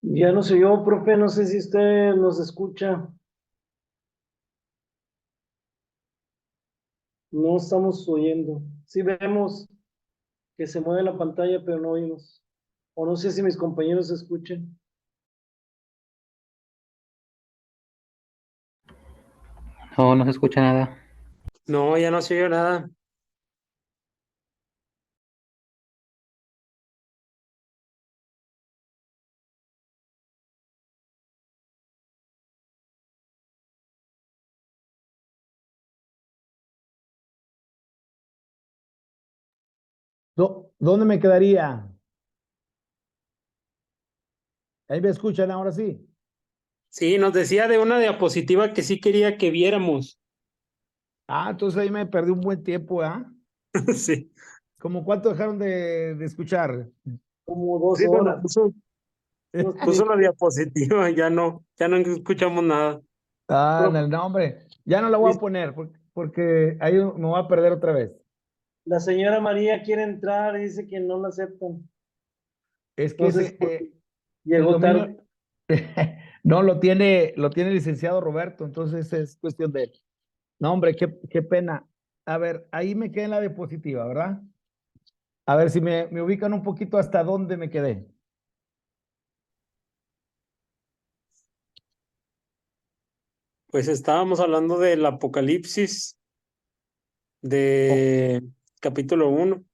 Ya no sé yo, profe, no sé si usted nos escucha. No estamos oyendo. Sí vemos que se mueve la pantalla, pero no oímos. O no sé si mis compañeros escuchen. No, no se escucha nada. No, ya no se oye nada. ¿Dónde me quedaría? ¿Ahí me escuchan ahora sí? Sí, nos decía de una diapositiva que sí quería que viéramos. Ah, entonces ahí me perdí un buen tiempo, ¿ah? Sí, ¿Cómo cuánto dejaron de escuchar? Como dos sí, pero horas. Unos puso 30. una diapositiva, ya no escuchamos nada. Ah, Profe, no, hombre, ya no la voy a poner porque ahí me voy a perder otra vez. la señora María quiere entrar y dice que no la aceptan. Es que Entonces, porque el llegó dominio tarde. no lo tiene el licenciado Roberto, entonces es cuestión de él. No, hombre, qué pena. A ver, ahí me quedé en la diapositiva, ¿verdad? A ver si me ubican un poquito hasta dónde me quedé. Pues estábamos hablando del Apocalipsis O- de capítulo 1.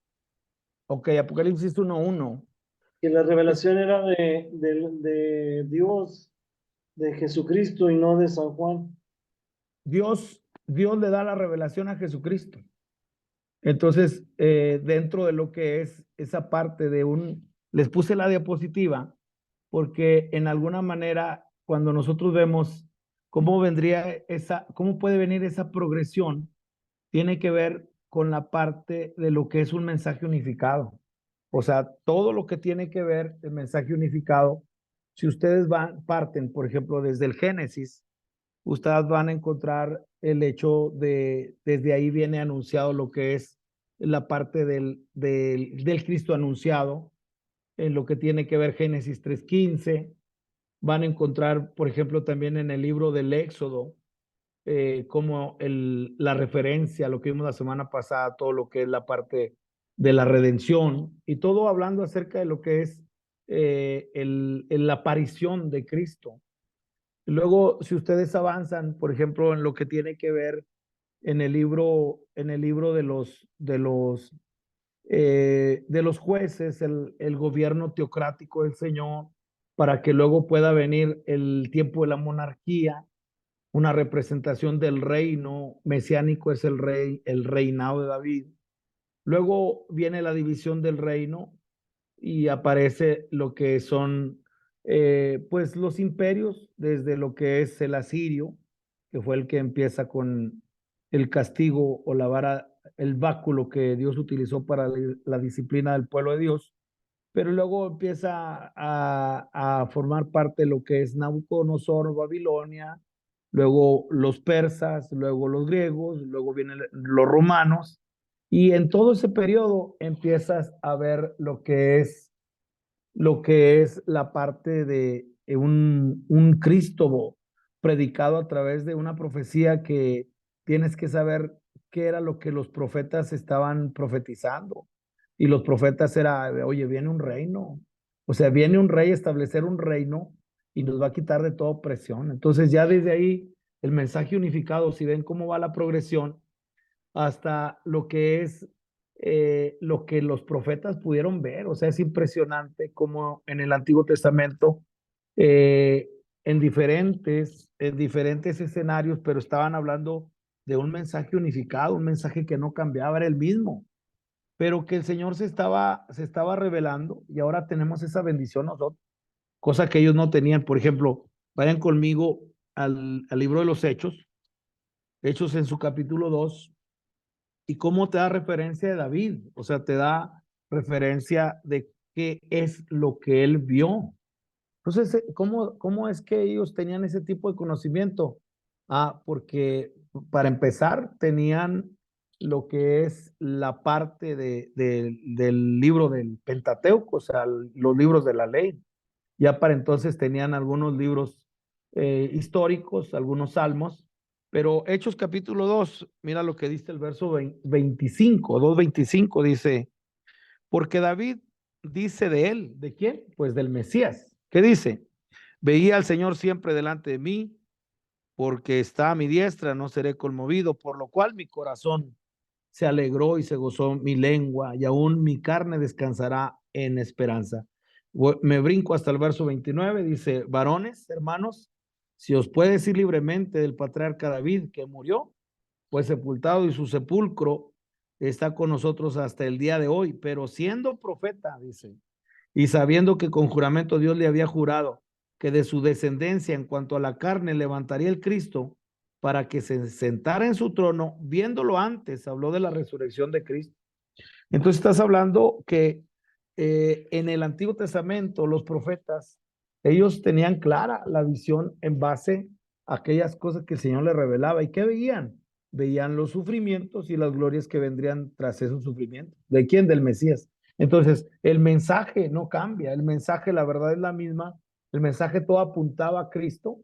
ok, Apocalipsis 1:1. Que la Es revelación era de Dios, de Jesucristo y no de San Juan. Dios le da la revelación a Jesucristo. Entonces, dentro de lo que es esa parte les puse la diapositiva porque en alguna manera, cuando nosotros vemos cómo puede venir esa progresión, tiene que ver con la parte de lo que es un mensaje unificado. O sea, todo lo que tiene que ver el mensaje unificado, si ustedes parten, por ejemplo, desde el Génesis, ustedes van a encontrar el hecho desde ahí viene anunciado lo que es la parte del Cristo anunciado, en lo que tiene que ver Génesis 3:15. Van a encontrar, por ejemplo, también en el libro del Éxodo, como la referencia a lo que vimos la semana pasada, todo lo que es la parte de la redención y todo hablando acerca de lo que es la aparición de Cristo. Luego, si ustedes avanzan, por ejemplo, en lo que tiene que ver en el libro de los jueces, el gobierno teocrático del Señor, para que luego pueda venir el tiempo de la monarquía, una representación del reino mesiánico es el reinado de David. Luego viene la división del reino y aparece lo que son pues los imperios, desde lo que es el asirio, que fue el que empieza con el castigo o la vara, el báculo que Dios utilizó para la disciplina del pueblo de Dios, pero luego empieza a formar parte de lo que es Nabucodonosor, Babilonia, luego los persas, luego los griegos, luego vienen los romanos, y en todo ese periodo empiezas a ver lo que es la parte de un Cristo predicado a través de una profecía que tienes que saber qué era lo que los profetas estaban profetizando. Y los profetas era, oye, viene un reino. O sea, viene un rey a establecer un reino y nos va a quitar de toda opresión. Entonces ya desde ahí el mensaje unificado, si ven cómo va la progresión, hasta lo que es lo que los profetas pudieron ver. O sea, es impresionante cómo en el Antiguo Testamento, eh, en diferentes escenarios, pero estaban hablando de un mensaje unificado, un mensaje que no cambiaba, era el mismo, pero que el Señor se estaba revelando y ahora tenemos esa bendición nosotros, cosa que ellos no tenían. Por ejemplo, vayan conmigo al libro de los Hechos, Hechos en su capítulo 2. ¿Y cómo te da referencia de David? O sea, te da referencia de qué es lo que él vio. Entonces, ¿cómo es que ellos tenían ese tipo de conocimiento? Porque para empezar, tenían lo que es la parte del libro del Pentateuco, o sea, los libros de la ley. Ya para entonces tenían algunos libros históricos, algunos salmos, pero Hechos capítulo 2, mira lo que dice el verso 25, 2:25 dice, porque David dice de él, ¿de quién? Pues del Mesías. ¿Qué dice? Veía al Señor siempre delante de mí, porque está a mi diestra, no seré conmovido, por lo cual mi corazón se alegró y se gozó mi lengua, y aún mi carne descansará en esperanza. Me brinco hasta el verso 29, dice, varones, hermanos, si os puede decir libremente del patriarca David, que murió, fue sepultado y su sepulcro está con nosotros hasta el día de hoy, pero siendo profeta, dice, y sabiendo que con juramento Dios le había jurado que de su descendencia en cuanto a la carne levantaría el Cristo para que se sentara en su trono, viéndolo antes, habló de la resurrección de Cristo. Entonces estás hablando que en el Antiguo Testamento los profetas, ellos tenían clara la visión en base a aquellas cosas que el Señor les revelaba. ¿Y qué veían? Veían los sufrimientos y las glorias que vendrían tras esos sufrimientos. ¿De quién? Del Mesías. Entonces, el mensaje no cambia, el mensaje, la verdad es la misma, el mensaje todo apuntaba a Cristo.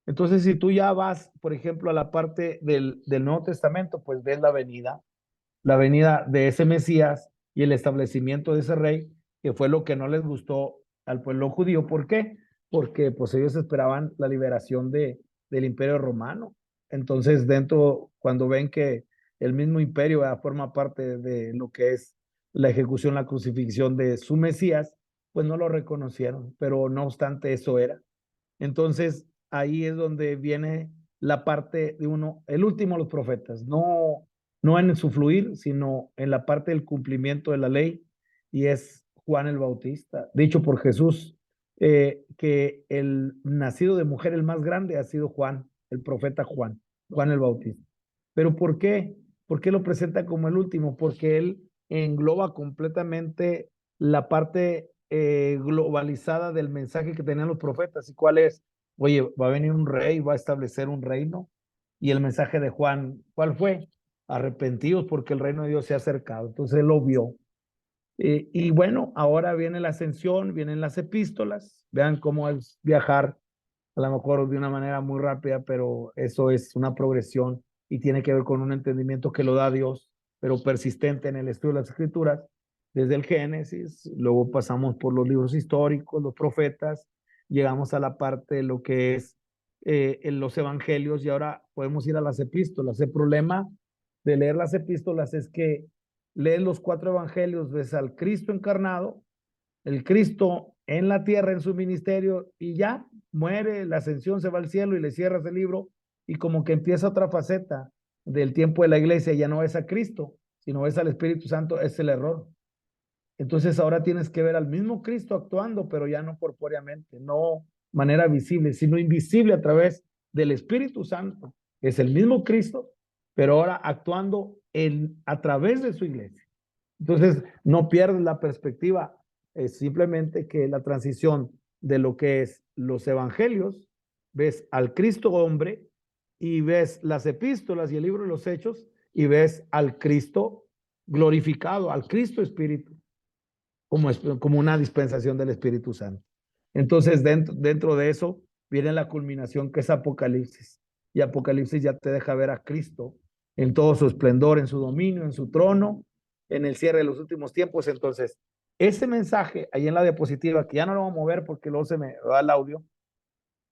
Entonces, si tú ya vas, por ejemplo, a la parte del Nuevo Testamento, pues ves la venida de ese Mesías y el establecimiento de ese rey, que fue lo que no les gustó al pueblo judío. ¿Por qué? Porque pues ellos esperaban la liberación del imperio romano. Entonces, dentro, cuando ven que el mismo imperio forma parte de lo que es la ejecución, la crucifixión de su Mesías, pues no lo reconocieron, pero no obstante eso era. Entonces, ahí es donde viene la parte de uno, el último de los profetas, no en su fluir, sino en la parte del cumplimiento de la ley, y es Juan el Bautista, dicho por Jesús, que el nacido de mujer, el más grande, ha sido Juan, el profeta Juan, Juan el Bautista. ¿Pero por qué? ¿Por qué lo presenta como el último? Porque él engloba completamente la parte globalizada del mensaje que tenían los profetas. ¿Y cuál es? Oye, va a venir un rey, va a establecer un reino. Y el mensaje de Juan, ¿cuál fue? Arrepentidos porque el reino de Dios se ha acercado. Entonces él lo vio. Y bueno, ahora viene la ascensión, vienen las epístolas. Vean cómo es viajar, a lo mejor de una manera muy rápida, pero eso es una progresión y tiene que ver con un entendimiento que lo da Dios, pero persistente en el estudio de las escrituras, desde el Génesis, luego pasamos por los libros históricos, los profetas, llegamos a la parte de lo que es en los evangelios y ahora podemos ir a las epístolas. El problema de leer las epístolas es que lees los 4 evangelios, ves al Cristo encarnado, el Cristo en la tierra, en su ministerio, y ya muere, la ascensión, se va al cielo y le cierras el libro, y como que empieza otra faceta del tiempo de la iglesia, ya no ves a Cristo, sino ves al Espíritu Santo, es el error. Entonces ahora tienes que ver al mismo Cristo actuando, pero ya no corpóreamente, no manera visible, sino invisible a través del Espíritu Santo. Es el mismo Cristo, pero ahora actuando a través de su iglesia. Entonces, no pierdes la perspectiva, es simplemente que la transición de lo que es los evangelios, ves al Cristo hombre y ves las epístolas y el libro de los Hechos y ves al Cristo glorificado, al Cristo Espíritu, como una dispensación del Espíritu Santo. Entonces, dentro de eso viene la culminación que es Apocalipsis. Y Apocalipsis ya te deja ver a Cristo en todo su esplendor, en su dominio, en su trono, en el cierre de los últimos tiempos. Entonces, ese mensaje ahí en la diapositiva, que ya no lo vamos a mover porque luego se me va el audio,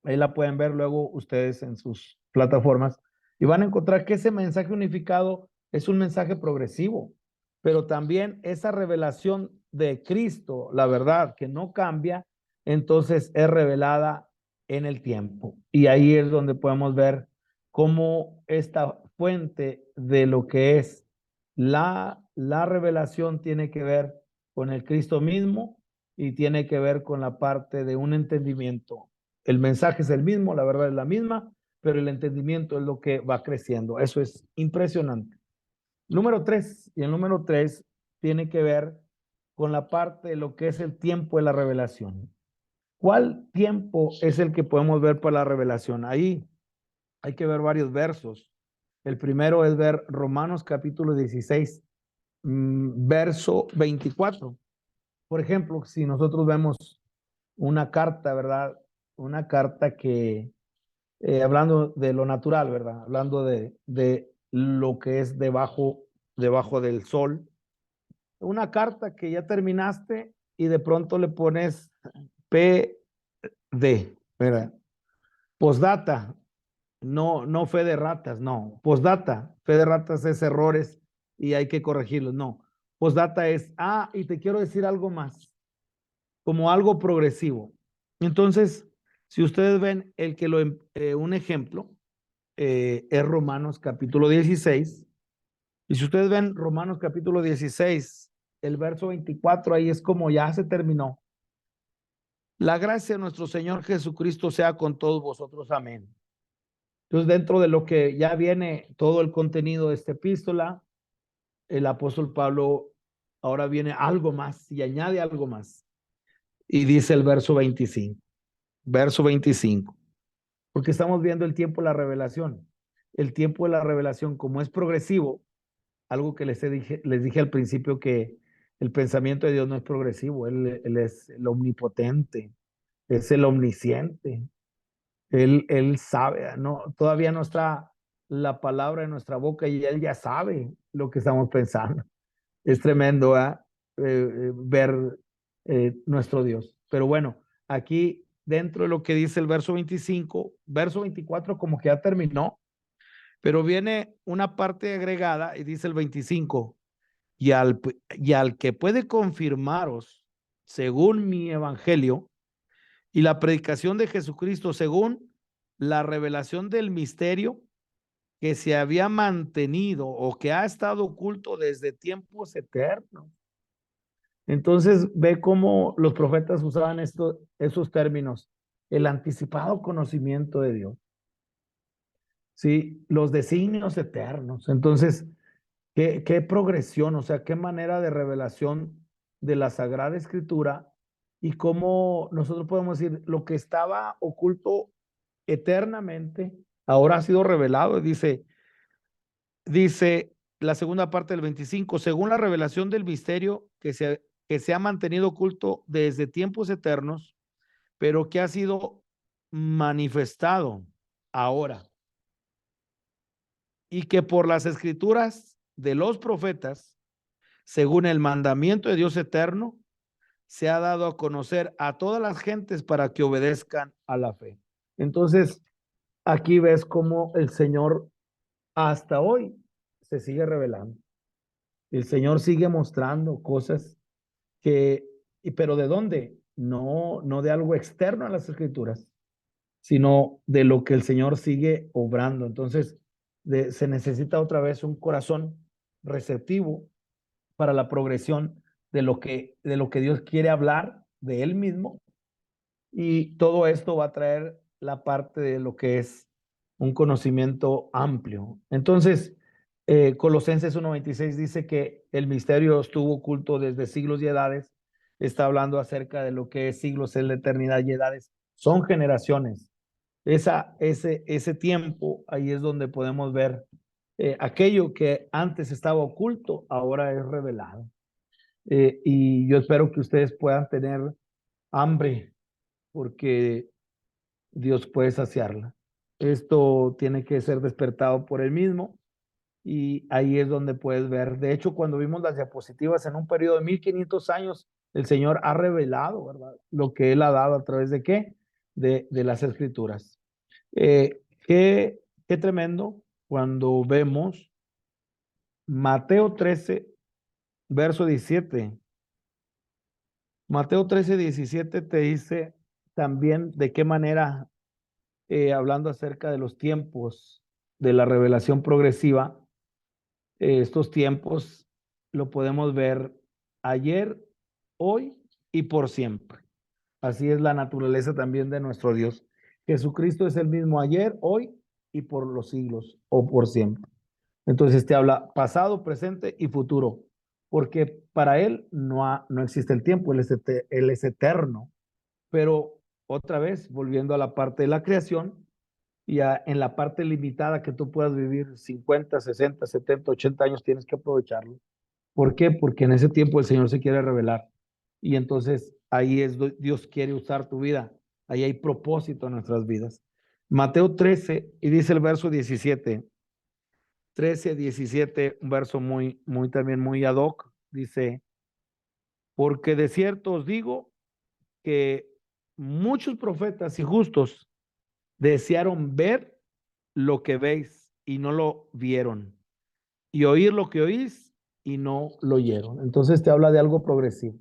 ahí la pueden ver luego ustedes en sus plataformas, y van a encontrar que ese mensaje unificado es un mensaje progresivo, pero también esa revelación de Cristo, la verdad que no cambia, entonces es revelada en el tiempo. Y ahí es donde podemos ver cómo esta fuente de lo que es la revelación tiene que ver con el Cristo mismo y tiene que ver con la parte de un entendimiento. El mensaje es el mismo, la verdad es la misma, pero el entendimiento es lo que va creciendo. Eso es impresionante. Número 3, y el número 3 tiene que ver con la parte de lo que es el tiempo de la revelación. ¿Cuál tiempo es el que podemos ver para la revelación? Ahí hay que ver varios versos. El primero es ver Romanos capítulo 16, verso 24. Por ejemplo, si nosotros vemos una carta, ¿verdad? Una carta que, hablando de lo natural, ¿verdad? Hablando de lo que es debajo del sol. Una carta que ya terminaste y de pronto le pones PD, ¿verdad? Postdata, no fe de ratas, no. Postdata, fe de ratas es errores y hay que corregirlos, no. Postdata es, y te quiero decir algo más, como algo progresivo. Entonces, si ustedes ven un ejemplo, es Romanos capítulo 16, y si ustedes ven Romanos capítulo 16, el verso 24, ahí es como ya se terminó. La gracia de nuestro Señor Jesucristo sea con todos vosotros. Amén. Entonces, dentro de lo que ya viene todo el contenido de esta epístola, el apóstol Pablo ahora viene algo más y añade algo más. Y dice el verso 25, porque estamos viendo el tiempo de la revelación. El tiempo de la revelación, como es progresivo, algo que les dije al principio, que el pensamiento de Dios no es progresivo, él es el omnipotente, es el omnisciente. Él sabe, no, todavía no está la palabra en nuestra boca y él ya sabe lo que estamos pensando. Es tremendo ver nuestro Dios. Pero bueno, aquí dentro de lo que dice el verso 25, verso 24 como que ya terminó, pero viene una parte agregada y dice el 25, y al que puede confirmaros según mi evangelio y la predicación de Jesucristo según la revelación del misterio que se había mantenido o que ha estado oculto desde tiempos eternos. Entonces ve cómo los profetas usaban esos términos, el anticipado conocimiento de Dios, ¿sí? Los designios eternos. Entonces, qué progresión, o sea, qué manera de revelación de la Sagrada Escritura y cómo nosotros podemos decir lo que estaba oculto eternamente, ahora ha sido revelado. Dice la segunda parte del 25, según la revelación del misterio que se ha mantenido oculto desde tiempos eternos, pero que ha sido manifestado ahora, y que por las escrituras de los profetas, según el mandamiento de Dios eterno, se ha dado a conocer a todas las gentes para que obedezcan a la fe. Entonces, aquí ves cómo el Señor hasta hoy se sigue revelando. El Señor sigue mostrando cosas pero ¿de dónde? No de algo externo a las escrituras, sino de lo que el Señor sigue obrando. Entonces, se necesita otra vez un corazón receptivo para la progresión de lo que Dios quiere hablar de Él mismo. Y todo esto va a traer la parte de lo que es un conocimiento amplio. Entonces, Colosenses 1:26 dice que el misterio estuvo oculto desde siglos y edades. Está hablando acerca de lo que es siglos, es la eternidad, y edades son generaciones. Ese tiempo, ahí es donde podemos ver aquello que antes estaba oculto, ahora es revelado. Y yo espero que ustedes puedan tener hambre, porque Dios puede saciarla. Esto tiene que ser despertado por Él mismo, y ahí es donde puedes ver. De hecho, cuando vimos las diapositivas, en un periodo de 1500 años, el Señor ha revelado, ¿verdad?, lo que Él ha dado a través de ¿qué? De las Escrituras. Qué tremendo cuando vemos Mateo 13, verso 17. Mateo 13, 17 te dice también de qué manera, hablando acerca de los tiempos de la revelación progresiva, estos tiempos lo podemos ver ayer, hoy y por siempre. Así es la naturaleza también de nuestro Dios. Jesucristo es el mismo ayer, hoy y por los siglos o por siempre. Entonces te habla pasado, presente y futuro, porque para Él no existe el tiempo, Él es eterno. Pero otra vez, volviendo a la parte de la creación, y en la parte limitada que tú puedas vivir 50, 60, 70, 80 años, tienes que aprovecharlo. ¿Por qué? Porque en ese tiempo el Señor se quiere revelar. Y entonces ahí es donde Dios quiere usar tu vida. Ahí hay propósito en nuestras vidas. Mateo 13, y dice el verso 17. 13, 17, un verso también muy ad hoc. Dice, porque de cierto os digo que muchos profetas y justos desearon ver lo que veis y no lo vieron, y oír lo que oís y no lo oyeron. Entonces te habla de algo progresivo,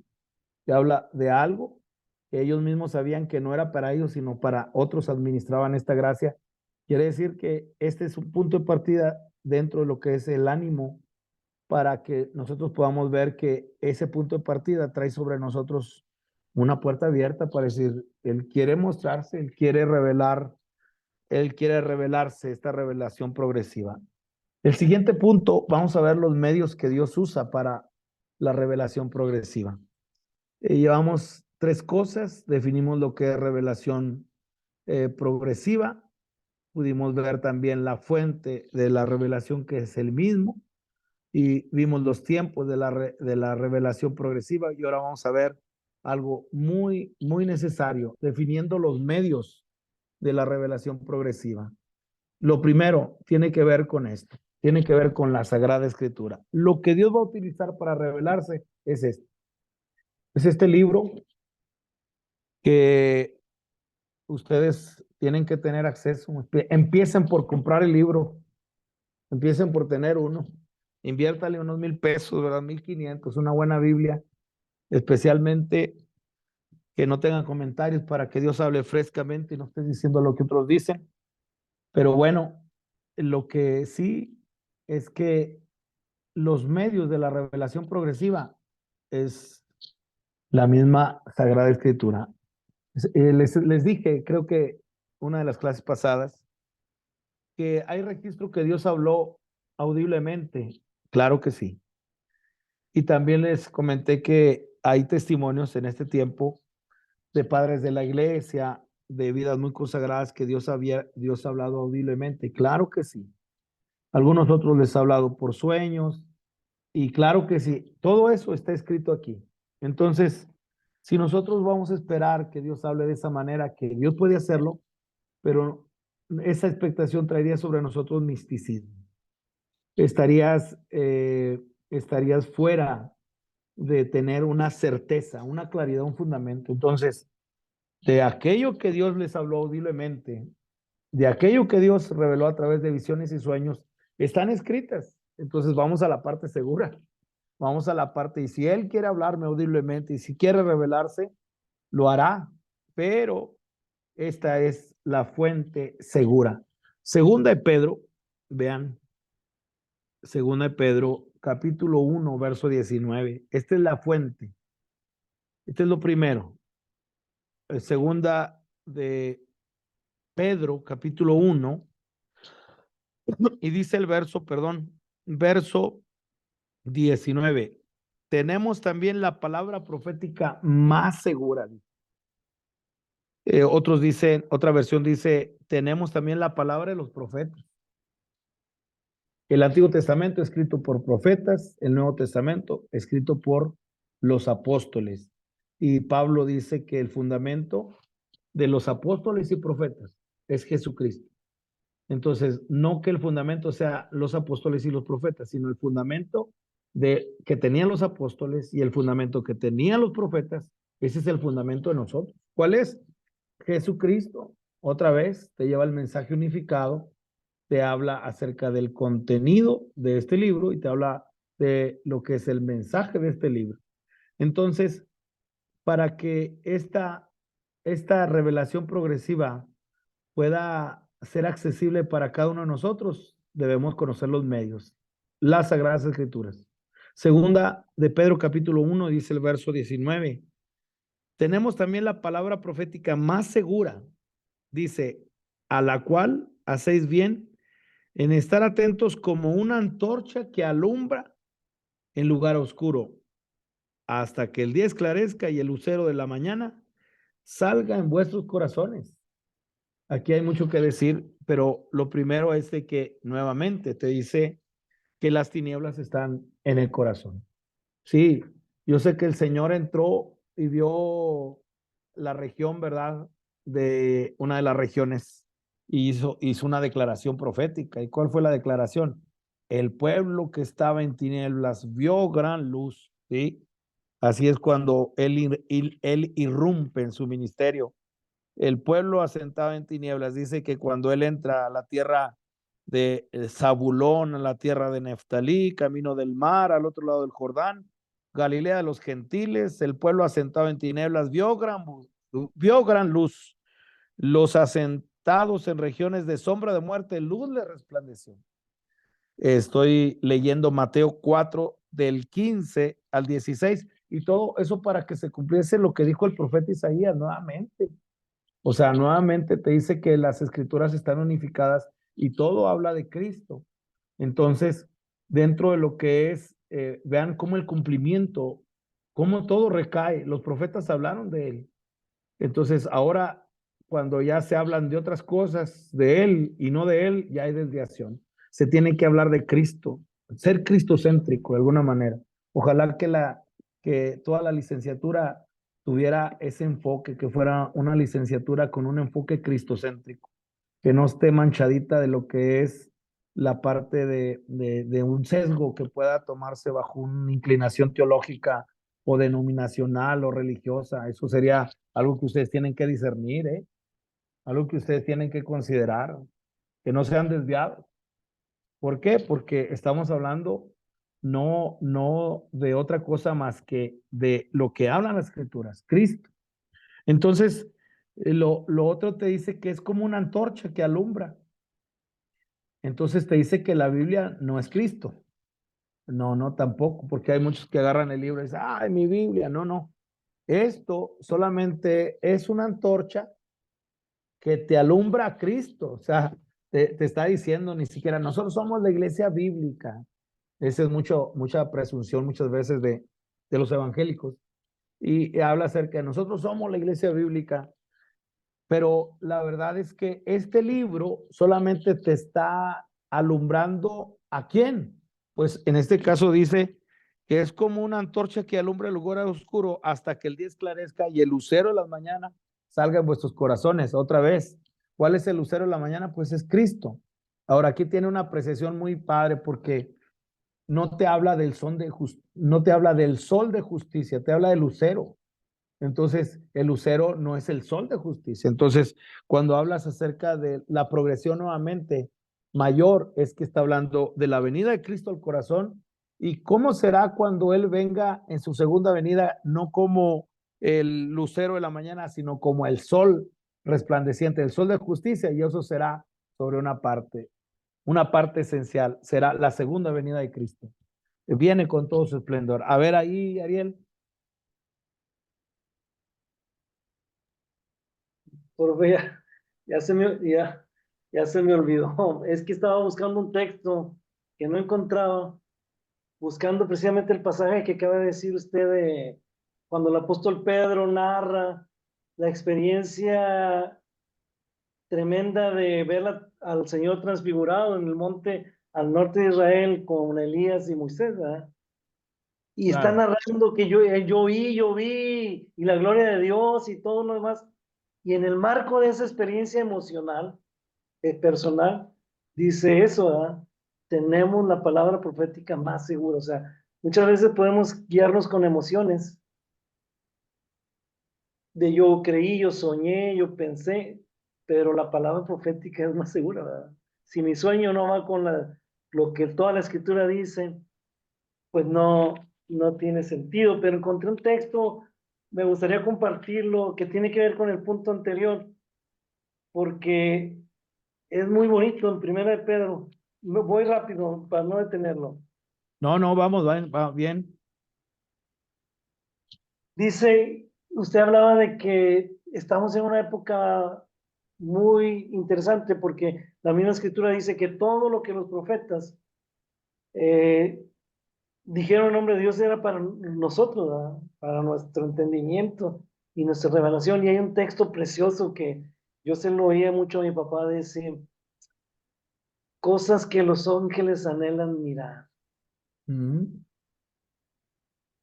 te habla de algo que ellos mismos sabían que no era para ellos, sino para otros administraban esta gracia. Quiere decir que este es un punto de partida dentro de lo que es el ánimo para que nosotros podamos ver que ese punto de partida trae sobre nosotros una puerta abierta para decir, Él quiere mostrarse, Él quiere revelarse, esta revelación progresiva. El siguiente punto, vamos a ver los medios que Dios usa para la revelación progresiva. Llevamos 3 cosas, definimos lo que es revelación progresiva, pudimos ver también la fuente de la revelación que es el mismo, y vimos los tiempos de la revelación progresiva, y ahora vamos a ver algo muy necesario, definiendo los medios de la revelación progresiva. Lo primero tiene que ver con esto, tiene que ver con la Sagrada Escritura. Lo que Dios va a utilizar para revelarse es esto. Es este libro que ustedes tienen que tener acceso. Empiecen por comprar el libro, empiecen por tener uno. Inviértale unos $1,000, ¿verdad? 1,500, una buena Biblia, especialmente que no tengan comentarios para que Dios hable frescamente y no esté diciendo lo que otros dicen. Pero bueno, lo que sí es que los medios de la revelación progresiva es la misma Sagrada Escritura. Les dije, creo que una de las clases pasadas, que hay registro que Dios habló audiblemente. Claro que sí. Y también les comenté que hay testimonios en este tiempo de padres de la iglesia, de vidas muy consagradas, que Dios ha hablado audiblemente. Claro que sí. Algunos otros les ha hablado por sueños, y claro que sí. Todo eso está escrito aquí. Entonces, si nosotros vamos a esperar que Dios hable de esa manera, que Dios puede hacerlo, pero esa expectación traería sobre nosotros misticismo. Estarías fuera de tener una certeza, una claridad, un fundamento. Entonces, de aquello que Dios les habló audiblemente, de aquello que Dios reveló a través de visiones y sueños, están escritas. Entonces vamos a la parte segura, vamos a la parte, y si Él quiere hablarme audiblemente y si quiere revelarse, lo hará, pero esta es la fuente segura. Segunda de Pedro, vean, Segunda de Pedro, capítulo 1, verso 19. Esta es la fuente. Este es lo primero. Segunda de Pedro, capítulo 1, y dice el verso 19. Tenemos también la palabra profética más segura. Otra versión dice, tenemos también la palabra de los profetas. El Antiguo Testamento escrito por profetas, el Nuevo Testamento escrito por los apóstoles. Y Pablo dice que el fundamento de los apóstoles y profetas es Jesucristo. Entonces, no que el fundamento sea los apóstoles y los profetas, sino el fundamento que tenían los apóstoles y el fundamento que tenían los profetas. Ese es el fundamento de nosotros. ¿Cuál es? Jesucristo. Otra vez te lleva el mensaje unificado, te habla acerca del contenido de este libro y te habla de lo que es el mensaje de este libro. Entonces, para que esta revelación progresiva pueda ser accesible para cada uno de nosotros, debemos conocer los medios, las Sagradas Escrituras. Segunda de Pedro capítulo 1 dice el verso 19. Tenemos también la palabra profética más segura, dice, a la cual hacéis bien en estar atentos como una antorcha que alumbra en lugar oscuro, hasta que el día esclarezca y el lucero de la mañana salga en vuestros corazones. Aquí hay mucho que decir, pero lo primero es de que nuevamente te dice que las tinieblas están en el corazón. Sí, yo sé que el Señor entró y vio la región, ¿verdad? De una de las regiones y hizo una declaración profética. ¿Y cuál fue la declaración? El pueblo que estaba en tinieblas vio gran luz, ¿sí? Así es cuando él irrumpe en su ministerio. El pueblo asentado en tinieblas dice que cuando él entra a la tierra de Zabulón, a la tierra de Neftalí, camino del mar, al otro lado del Jordán, Galilea de los gentiles, el pueblo asentado en tinieblas vio gran luz. Los asentados en regiones de sombra de muerte, luz le resplandeció. Estoy leyendo Mateo 4 del 15 al 16 y todo eso para que se cumpliese lo que dijo el profeta Isaías nuevamente. O sea, nuevamente te dice que las escrituras están unificadas y todo habla de Cristo. Entonces, dentro de lo que es, vean cómo el cumplimiento, cómo todo recae. Los profetas hablaron de él. Entonces, ahora, cuando ya se hablan de otras cosas de él y no de él, ya hay desviación. Se tiene que hablar de Cristo, ser cristocéntrico de alguna manera. Ojalá que toda la licenciatura tuviera ese enfoque, que fuera una licenciatura con un enfoque cristocéntrico, que no esté manchadita de lo que es la parte de un sesgo que pueda tomarse bajo una inclinación teológica o denominacional o religiosa. Eso sería algo que ustedes tienen que discernir, ¿eh? Algo que ustedes tienen que considerar, que no sean desviados. ¿Por qué? Porque estamos hablando no de otra cosa más que de lo que hablan las escrituras, Cristo. Entonces, lo otro te dice que es como una antorcha que alumbra. Entonces te dice que la Biblia no es Cristo. No, no, tampoco, porque hay muchos que agarran el libro y dicen, ay, mi Biblia. No, no. Esto solamente es una antorcha que te alumbra a Cristo. O sea, te está diciendo ni siquiera, nosotros somos la iglesia bíblica. Esa es mucha presunción muchas veces de los evangélicos. Y habla acerca de nosotros somos la iglesia bíblica. Pero la verdad es que este libro solamente te está alumbrando ¿a quién? Pues en este caso dice que es como una antorcha que alumbra el lugar oscuro hasta que el día esclarezca y el lucero de la mañana salga en vuestros corazones. Otra vez, ¿cuál es el lucero de la mañana? Pues es Cristo. Ahora aquí tiene una apreciación muy padre porque no te habla no te habla del sol de justicia, te habla del lucero. Entonces, el lucero no es el sol de justicia. Entonces, cuando hablas acerca de la progresión nuevamente mayor, es que está hablando de la venida de Cristo al corazón y cómo será cuando Él venga en su segunda venida, no como el lucero de la mañana, sino como el sol resplandeciente, el sol de justicia, y eso será sobre una parte esencial, será la segunda venida de Cristo. Viene con todo su esplendor. A ver ahí, Ariel. Profe, ya se me olvidó. Es que estaba buscando un texto que no encontraba, buscando precisamente el pasaje que acaba de decir usted de cuando el apóstol Pedro narra la experiencia tremenda de ver al Señor transfigurado en el monte al norte de Israel con Elías y Moisés, ¿verdad? Y está Claro. narrando que yo vi, y la gloria de Dios y todo lo demás. Y en el marco de esa experiencia emocional, personal, dice eso, ¿verdad? Tenemos la palabra profética más segura. O sea, muchas veces podemos guiarnos con emociones de yo creí, yo soñé, yo pensé, pero la palabra profética es más segura, ¿verdad? Si mi sueño no va con lo que toda la escritura dice, pues no tiene sentido. Pero encontré un texto, me gustaría compartirlo, que tiene que ver con el punto anterior, porque es muy bonito en Primera de Pedro. Voy rápido para no detenerlo. No, vamos, va bien. Dice, usted hablaba de que estamos en una época muy interesante porque la misma escritura dice que todo lo que los profetas eh, dijeron en nombre de Dios era para nosotros, ¿verdad? Para nuestro entendimiento y nuestra revelación. Y hay un texto precioso que yo se lo oía mucho a mi papá decir, cosas que los ángeles anhelan mirar. Mm.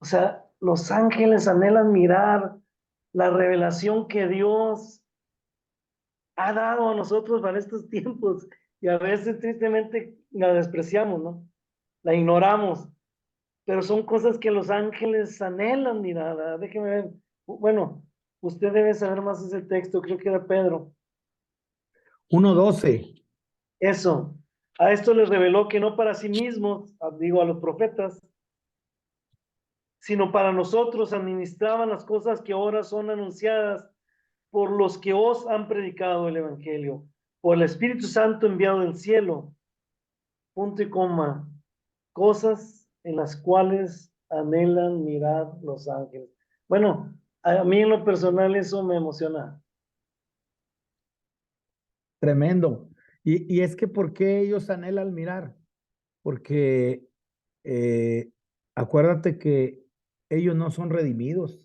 O sea, los ángeles anhelan mirar la revelación que Dios ha dado a nosotros para estos tiempos y a veces tristemente la despreciamos, ¿no? La ignoramos, pero son cosas que los ángeles anhelan mirar. ¿Verdad? Déjeme ver. Bueno, usted debe saber más ese texto, creo que era Pedro. 1:12. Eso, a esto les reveló que no para sí mismos, digo a los profetas, sino para nosotros administraban las cosas que ahora son anunciadas por los que os han predicado el Evangelio, por el Espíritu Santo enviado del cielo, punto y coma, cosas en las cuales anhelan mirar los ángeles. Bueno, a mí en lo personal eso me emociona. Tremendo. Y es que ¿por qué ellos anhelan mirar? Porque acuérdate que ellos no son redimidos.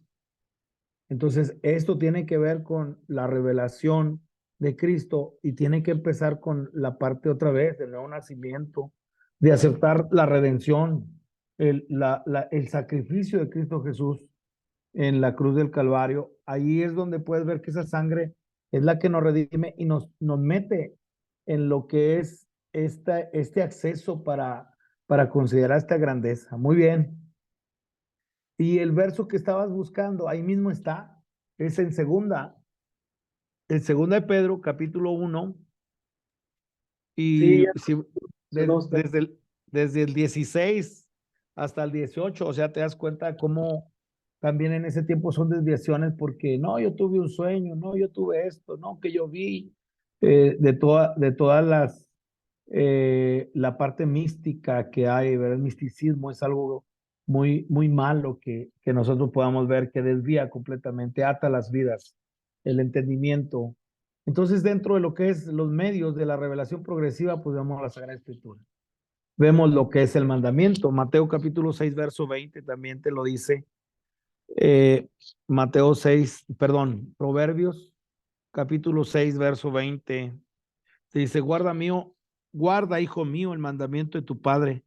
Entonces, esto tiene que ver con la revelación de Cristo y tiene que empezar con la parte otra vez del nuevo nacimiento, de aceptar la redención, el sacrificio de Cristo Jesús en la cruz del Calvario. Ahí es donde puedes ver que esa sangre es la que nos redime y nos mete en lo que es este acceso para considerar esta grandeza. Muy bien. Y el verso que estabas buscando, ahí mismo está, es en segunda de Pedro, capítulo 1, Sí, y ya si, mencionó usted. desde el 16 hasta el 18, o sea, te das cuenta cómo también en ese tiempo son desviaciones porque no, yo tuve un sueño, no, yo tuve esto, no, que yo vi de todas la parte mística que hay, ¿verdad? El misticismo es algo muy malo que nosotros podamos ver que desvía completamente, ata las vidas, el entendimiento. Entonces, dentro de lo que es los medios de la revelación progresiva, pues vemos la Sagrada Escritura. Vemos lo que es el mandamiento. Mateo capítulo 6, verso 20 también te lo dice. Mateo 6, perdón, Proverbios capítulo 6, verso 20. Te dice, guarda, hijo mío, el mandamiento de tu padre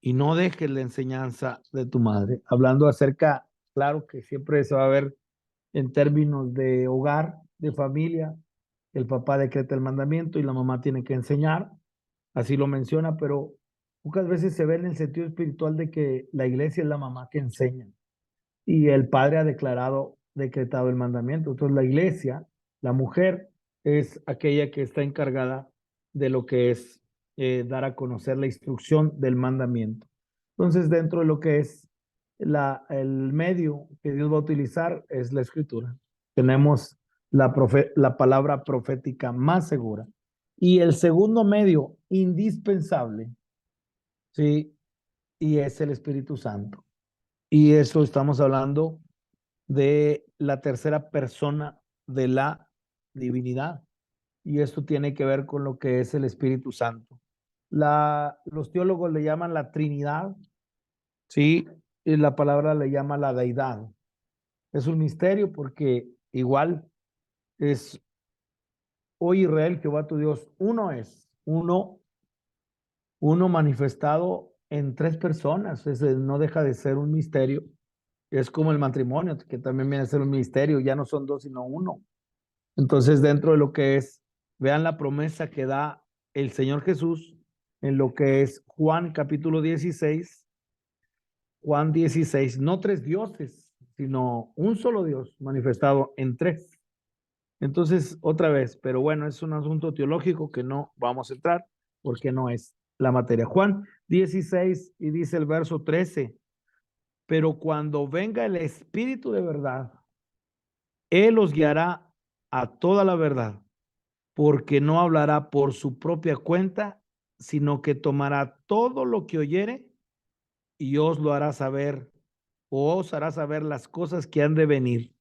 y no dejes la enseñanza de tu madre. Hablando acerca, claro que siempre se va a ver en términos de hogar, de familia. El papá decreta el mandamiento y la mamá tiene que enseñar, así lo menciona, pero pocas veces se ve en el sentido espiritual de que la iglesia es la mamá que enseña y el padre ha decretado el mandamiento. Entonces la iglesia, la mujer, es aquella que está encargada de lo que es dar a conocer la instrucción del mandamiento. Entonces, dentro de lo que es el medio que Dios va a utilizar es la escritura. Tenemos la palabra profética más segura. Y el segundo medio indispensable, ¿sí? Y es el Espíritu Santo. Y eso estamos hablando de la tercera persona de la divinidad. Y esto tiene que ver con lo que es el Espíritu Santo. Los teólogos le llaman la Trinidad, ¿sí? Y la palabra le llama la deidad. Es un misterio porque igual es, oh Israel, Jehová tu Dios, uno manifestado en tres personas. No deja de ser un misterio. Es como el matrimonio, que también viene a ser un misterio, ya no son dos, sino uno. Entonces, dentro de lo que es, vean la promesa que da el Señor Jesús en lo que es Juan capítulo 16, Juan 16, no tres dioses, sino un solo Dios manifestado en tres. Entonces, otra vez, pero bueno, es un asunto teológico que no vamos a entrar porque no es la materia. Juan 16 y dice el verso 13, pero cuando venga el Espíritu de verdad, Él os guiará a toda la verdad, porque no hablará por su propia cuenta, sino que tomará todo lo que oyere y os lo hará saber, o os hará saber las cosas que han de venir.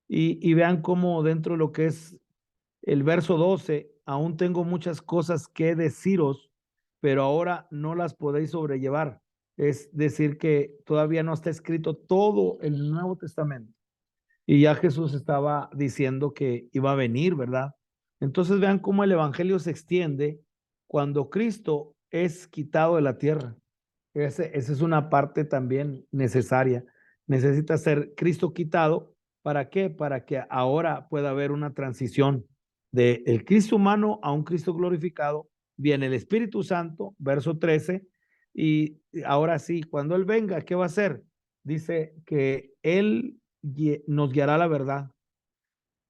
Y vean cómo dentro de lo que es el verso 12, aún tengo muchas cosas que deciros, pero ahora no las podéis sobrellevar. Es decir, que todavía no está escrito todo el Nuevo Testamento. Y ya Jesús estaba diciendo que iba a venir, ¿verdad? Entonces vean cómo el evangelio se extiende cuando Cristo es quitado de la tierra. Esa es una parte también necesaria. necesita ser Cristo quitado. ¿Para qué? Para que ahora pueda haber una transición de el Cristo humano a un Cristo glorificado. Viene el Espíritu Santo, verso 13, y ahora sí, cuando Él venga, ¿qué va a hacer? Dice que Él nos guiará a la verdad.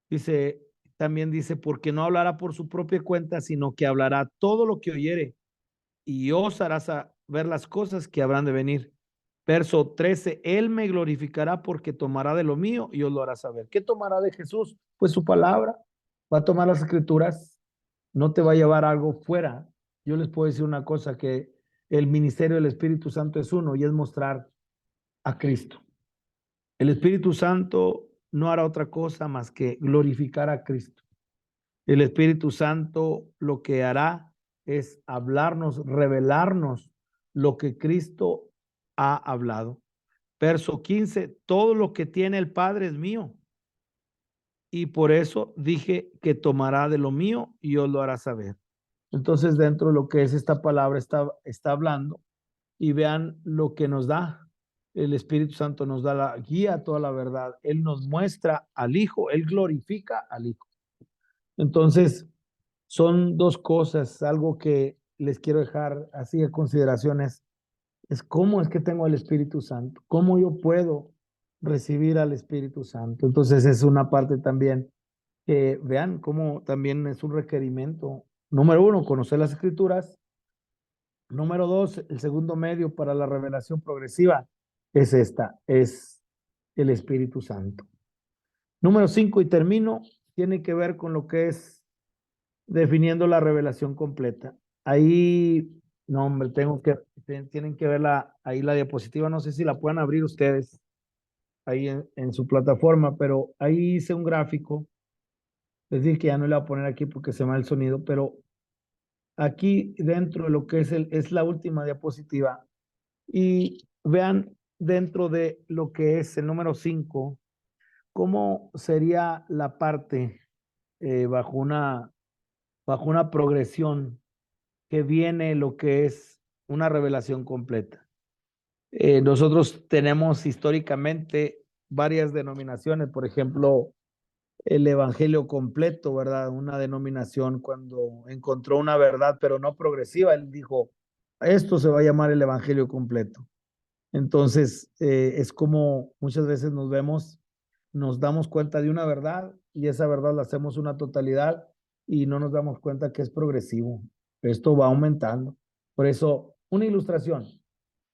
Dice, también dice, porque no hablará por su propia cuenta, sino que hablará todo lo que oyere y os hará saber las cosas que habrán de venir. Verso 13, Él me glorificará porque tomará de lo mío y os lo hará saber. ¿Qué tomará de Jesús? Pues su palabra. Va a tomar las escrituras, no te va a llevar algo fuera. Yo les puedo decir una cosa, que el ministerio del Espíritu Santo es uno y es mostrar a Cristo. El Espíritu Santo no hará otra cosa más que glorificar a Cristo. El Espíritu Santo lo que hará es hablarnos, revelarnos lo que Cristo ha hablado. Verso 15, todo lo que tiene el Padre es mío. Y por eso dije que tomará de lo mío y os lo hará saber. Entonces, dentro de lo que es esta palabra, está hablando, y vean lo que nos da. El Espíritu Santo nos da la guía a toda la verdad. Él nos muestra al Hijo, Él glorifica al Hijo. Entonces, son dos cosas, algo que les quiero dejar así de consideraciones, es cómo es que tengo el Espíritu Santo, cómo yo puedo recibir al Espíritu Santo. Entonces, es una parte también que vean cómo también es un requerimiento. Número uno, conocer las Escrituras. Número dos, el segundo medio para la revelación progresiva es el Espíritu Santo. Número 5, y termino, tiene que ver con lo que es definiendo la revelación completa. Ahí, no, hombre, tienen que ver ahí la diapositiva, no sé si la puedan abrir ustedes ahí en su plataforma, pero ahí hice un gráfico, es decir, que ya no le voy a poner aquí porque se me va el sonido, pero aquí dentro de lo que es la última diapositiva, y vean dentro de lo que es el número 5, cómo sería la parte bajo una progresión que viene lo que es una revelación completa. Nosotros tenemos históricamente varias denominaciones, por ejemplo, el Evangelio completo, ¿verdad? Una denominación cuando encontró una verdad, pero no progresiva, él dijo, esto se va a llamar el Evangelio completo. Entonces, es como muchas veces nos damos cuenta de una verdad y esa verdad la hacemos una totalidad y no nos damos cuenta que es progresivo. Esto va aumentando. Por eso, una ilustración.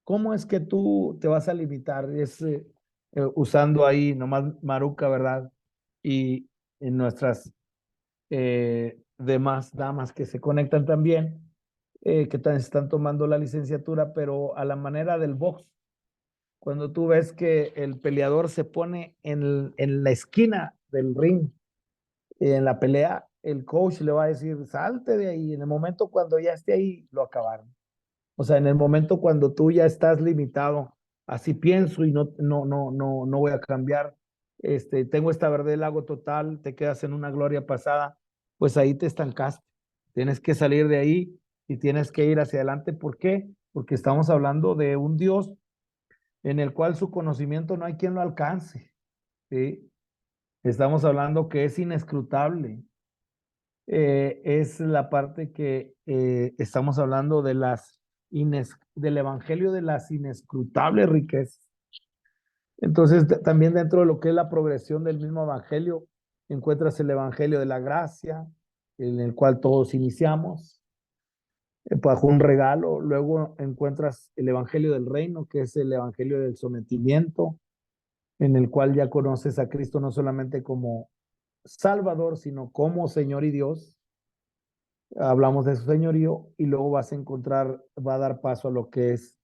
¿Cómo es que tú te vas a limitar? Es usando ahí nomás Maruca, ¿verdad? Y en nuestras demás damas que se conectan también, que están tomando la licenciatura, pero a la manera del box. Cuando tú ves que el peleador se pone en la esquina del ring, en la pelea, el coach le va a decir, salte de ahí. En el momento cuando ya esté ahí, lo acabaron. O sea, en el momento cuando tú ya estás limitado, así pienso y no voy a cambiar, tengo esta verdad del lago total, te quedas en una gloria pasada, pues ahí te estancaste. Tienes que salir de ahí y tienes que ir hacia adelante. ¿Por qué? Porque estamos hablando de un Dios en el cual su conocimiento no hay quien lo alcance, ¿sí? Estamos hablando que es inescrutable. Es la parte que estamos hablando de del evangelio de las inescrutables riquezas. Entonces, también dentro de lo que es la progresión del mismo evangelio, encuentras el evangelio de la gracia, en el cual todos iniciamos, bajo un regalo. Luego encuentras el evangelio del reino, que es el evangelio del sometimiento, en el cual ya conoces a Cristo no solamente como Salvador, sino como Señor y Dios. Hablamos de su señorío y luego vas a encontrar, va a dar paso a lo que es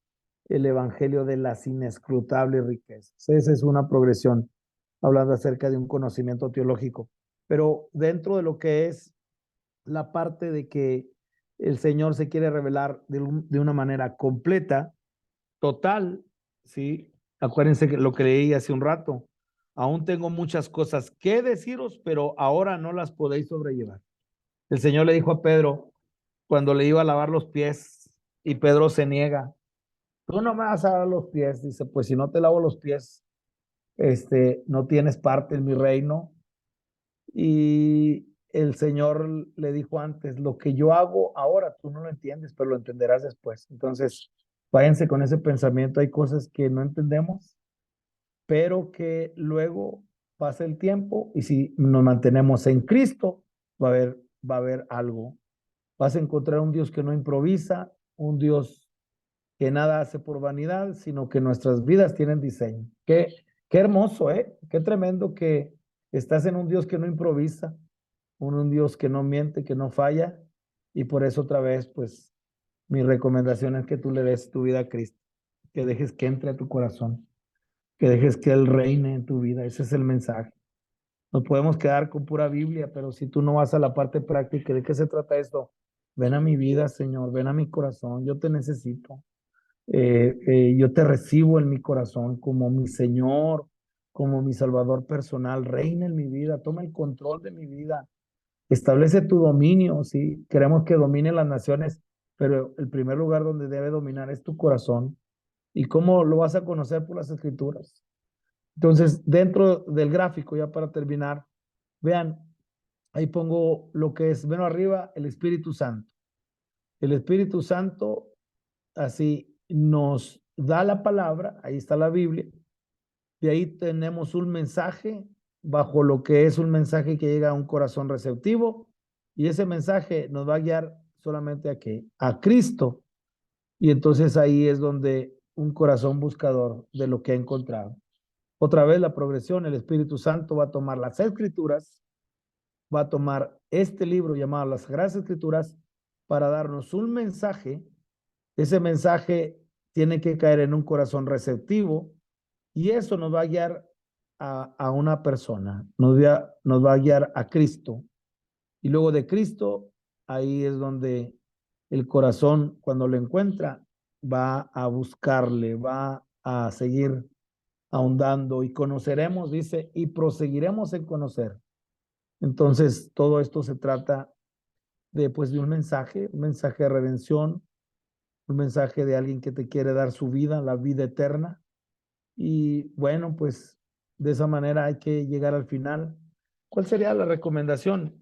el evangelio de las inescrutables riquezas. Esa es una progresión, hablando acerca de un conocimiento teológico. Pero dentro de lo que es la parte de que el Señor se quiere revelar de una manera completa, total, ¿sí? Acuérdense que lo que leí hace un rato. Aún tengo muchas cosas que deciros, pero ahora no las podéis sobrellevar. El Señor le dijo a Pedro cuando le iba a lavar los pies y Pedro se niega. Tú no me vas a lavar los pies. Dice, pues si no te lavo los pies, no tienes parte en mi reino. Y el Señor le dijo antes, lo que yo hago ahora, tú no lo entiendes, pero lo entenderás después. Entonces, váyanse con ese pensamiento. Hay cosas que no entendemos, pero que luego pasa el tiempo y si nos mantenemos en Cristo, va a haber algo. Vas a encontrar un Dios que no improvisa, un Dios que nada hace por vanidad, sino que nuestras vidas tienen diseño. Qué hermoso, ¿eh? Qué tremendo que estás en un Dios que no improvisa, un Dios que no miente, que no falla, y por eso otra vez, pues, mi recomendación es que tú le des tu vida a Cristo, que dejes que entre a tu corazón, que dejes que Él reine en tu vida. Ese es el mensaje. Nos podemos quedar con pura Biblia, pero si tú no vas a la parte práctica, ¿de qué se trata esto? Ven a mi vida, Señor, ven a mi corazón, yo te necesito. Yo te recibo en mi corazón como mi Señor, como mi Salvador personal. Reina en mi vida, toma el control de mi vida. Establece tu dominio, ¿sí? Queremos que domine las naciones, pero el primer lugar donde debe dominar es tu corazón. ¿Y cómo lo vas a conocer? Por las Escrituras. Entonces, dentro del gráfico, ya para terminar, vean, ahí pongo lo que es, ven arriba, el Espíritu Santo. El Espíritu Santo así nos da la palabra, ahí está la Biblia, de ahí tenemos un mensaje, bajo lo que es un mensaje que llega a un corazón receptivo, y ese mensaje nos va a guiar solamente a qué, a Cristo, y entonces ahí es donde un corazón buscador de lo que ha encontrado. Otra vez la progresión, el Espíritu Santo va a tomar las Escrituras, va a tomar este libro llamado las Sagradas Escrituras para darnos un mensaje. Ese mensaje tiene que caer en un corazón receptivo y eso nos va a guiar a una persona, nos va a guiar a Cristo. Y luego de Cristo, ahí es donde el corazón, cuando lo encuentra, va a buscarle, va a seguir ahondando y conoceremos, dice, y proseguiremos en conocer. Entonces, todo esto se trata de, pues, de un mensaje de redención, un mensaje de alguien que te quiere dar su vida, la vida eterna. Y bueno, pues de esa manera hay que llegar al final. ¿Cuál sería la recomendación?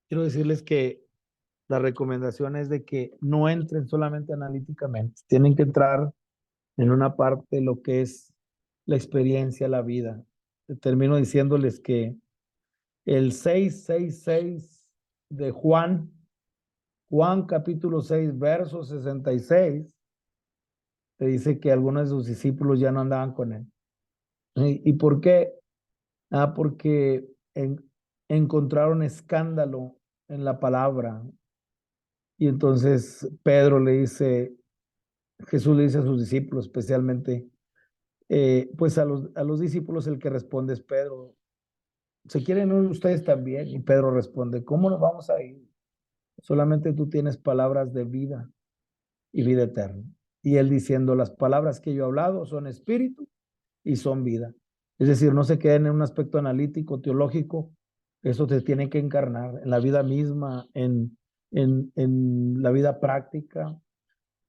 Quiero decirles que la recomendación es de que no entren solamente analíticamente, tienen que entrar en una parte de lo que es la experiencia, la vida. Termino diciéndoles que el 666 de Juan capítulo 6, verso 66, te dice que algunos de sus discípulos ya no andaban con él. ¿Y por qué? Porque encontraron escándalo en la palabra. Y entonces Pedro le dice, Jesús le dice a sus discípulos, especialmente, pues a los discípulos el que responde es Pedro. ¿Se quieren ir ustedes también? Y Pedro responde, ¿cómo nos vamos a ir? Solamente tú tienes palabras de vida y vida eterna. Y él diciendo, las palabras que yo he hablado son espíritu y son vida. Es decir, no se queden en un aspecto analítico, teológico, eso se tiene que encarnar en la vida misma, en la vida práctica,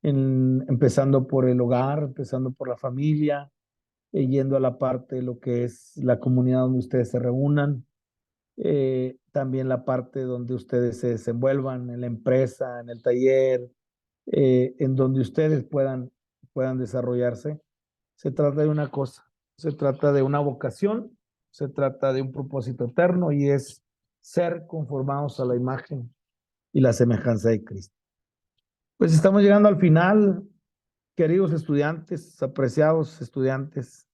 empezando por el hogar, empezando por la familia, yendo a la parte de lo que es la comunidad donde ustedes se reúnan, también la parte donde ustedes se desenvuelvan, en la empresa, en el taller, en donde ustedes puedan desarrollarse. Se trata de una cosa, se trata de una vocación, se trata de un propósito eterno y es ser conformados a la imagen y la semejanza de Cristo. Pues estamos llegando al final, queridos estudiantes, apreciados estudiantes.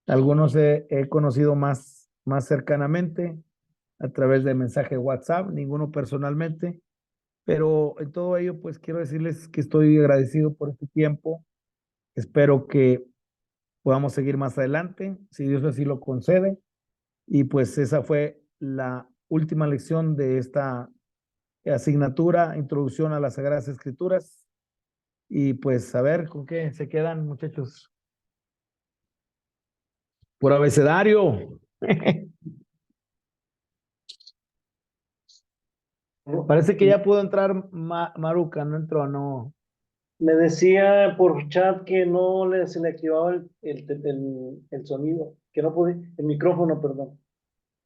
Algunos he conocido más cercanamente a través de mensaje WhatsApp, ninguno personalmente, pero en todo ello, pues quiero decirles que estoy agradecido por este tiempo. Espero que podamos seguir más adelante, si Dios así lo concede. Y pues esa fue la última lección de esta asignatura, Introducción a las Sagradas Escrituras. Y pues a ver con qué se quedan, muchachos. Por abecedario. Parece que ya pudo entrar Maruca, no entró, no. Me decía por chat que no se le activaba el sonido. que no pude, el micrófono, perdón.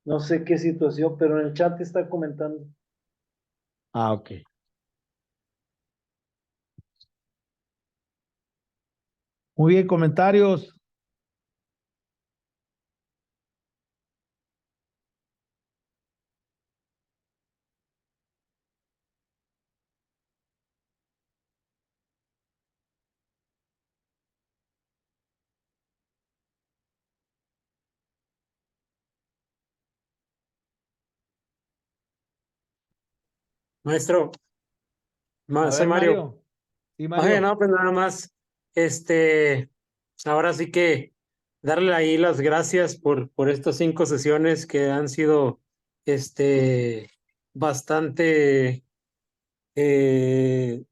No sé qué situación, pero en el chat está comentando. Ah, ok. Muy bien, comentarios. Maestro, A soy ver, Mario. Mario. Sí, Oye, Mario. no, pues nada más, ahora sí que darle ahí las gracias por estas 5 sesiones que han sido, bastante eh,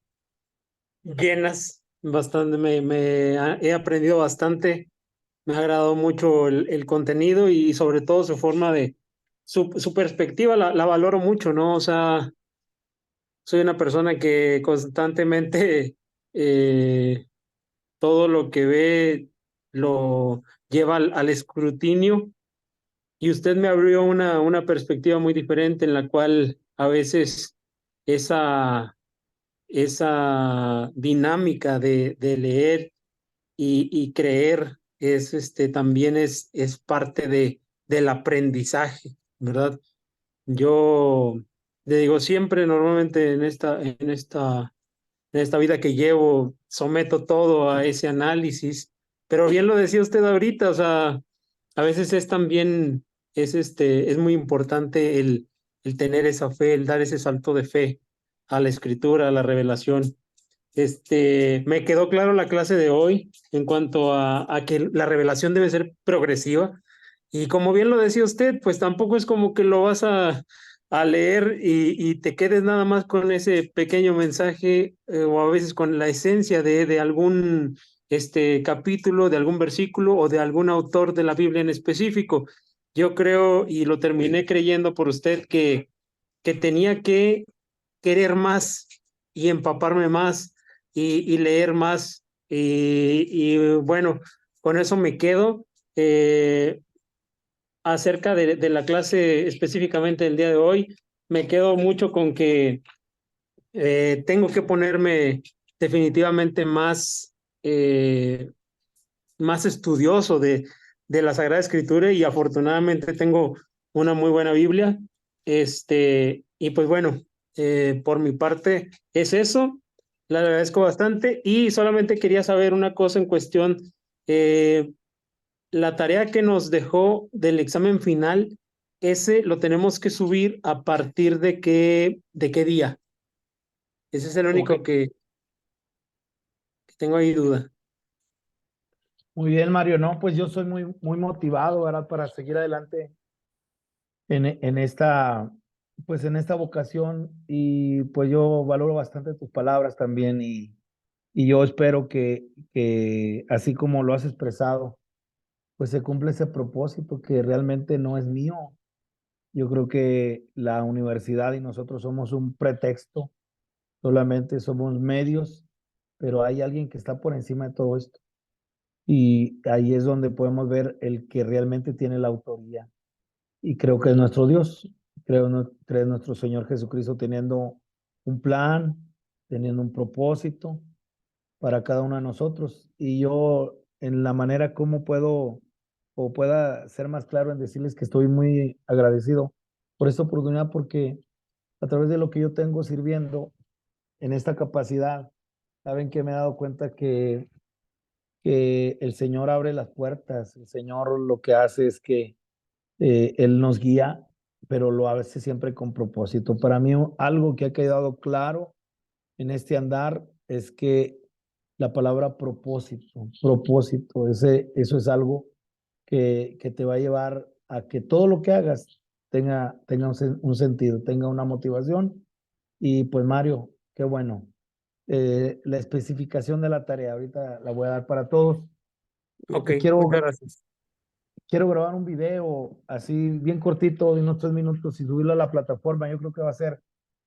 llenas, bastante, he aprendido bastante, me ha agradado mucho el contenido y sobre todo su forma de, su perspectiva la valoro mucho, ¿no? O sea, soy una persona que constantemente todo lo que ve lo lleva al escrutinio y usted me abrió una perspectiva muy diferente en la cual a veces esa, esa dinámica de leer y creer es también es parte del aprendizaje, ¿verdad? Yo le digo siempre, normalmente en esta vida que llevo, someto todo a ese análisis, pero bien lo decía usted ahorita, o sea, a veces es también, es muy importante el tener esa fe, el dar ese salto de fe a la escritura, a la revelación. Me quedó claro la clase de hoy en cuanto a que la revelación debe ser progresiva. Y como bien lo decía usted, pues tampoco es como que lo vas a leer y te quedes nada más con ese pequeño mensaje o a veces con la esencia de algún capítulo, de algún versículo o de algún autor de la Biblia en específico. Yo creo, y lo terminé creyendo por usted, que tenía que querer más y empaparme más y leer más. Y bueno, con eso me quedo. Acerca de la clase específicamente del día de hoy, me quedo mucho con que tengo que ponerme definitivamente más estudioso de la Sagrada Escritura y afortunadamente tengo una muy buena Biblia. Y pues bueno, por mi parte es eso. Le agradezco bastante y solamente quería saber una cosa en cuestión. eh, la tarea que nos dejó del examen final, ese lo tenemos que subir a partir de qué día. Ese es el Ok. único que tengo ahí duda. Muy bien, Mario. No, pues yo soy muy motivado, ¿verdad? Para seguir adelante en esta, pues en esta vocación y pues yo valoro bastante tus palabras también y yo espero que así como lo has expresado, pues se cumple ese propósito que realmente no es mío. Yo creo que la universidad y nosotros somos un pretexto, solamente somos medios, pero hay alguien que está por encima de todo esto. Y ahí es donde podemos ver el que realmente tiene la autoría. Y creo que es nuestro Dios, creo nuestro Señor Jesucristo teniendo un plan, teniendo un propósito para cada uno de nosotros. Y yo, en la manera como puedo o pueda ser más claro en decirles que estoy muy agradecido por esta oportunidad, porque a través de lo que yo tengo sirviendo en esta capacidad, saben que me he dado cuenta que el Señor abre las puertas, el Señor lo que hace es que Él nos guía, pero lo hace siempre con propósito. Para mí, algo que ha quedado claro en este andar es que la palabra propósito, eso es algo que te va a llevar a que todo lo que hagas tenga un sentido, tenga una motivación. Y pues Mario, qué bueno. La especificación de la tarea, ahorita la voy a dar para todos. Ok, muchas Quiero, gracias. quiero grabar un video así bien cortito, de unos 3 minutos y subirlo a la plataforma. Yo creo que va a ser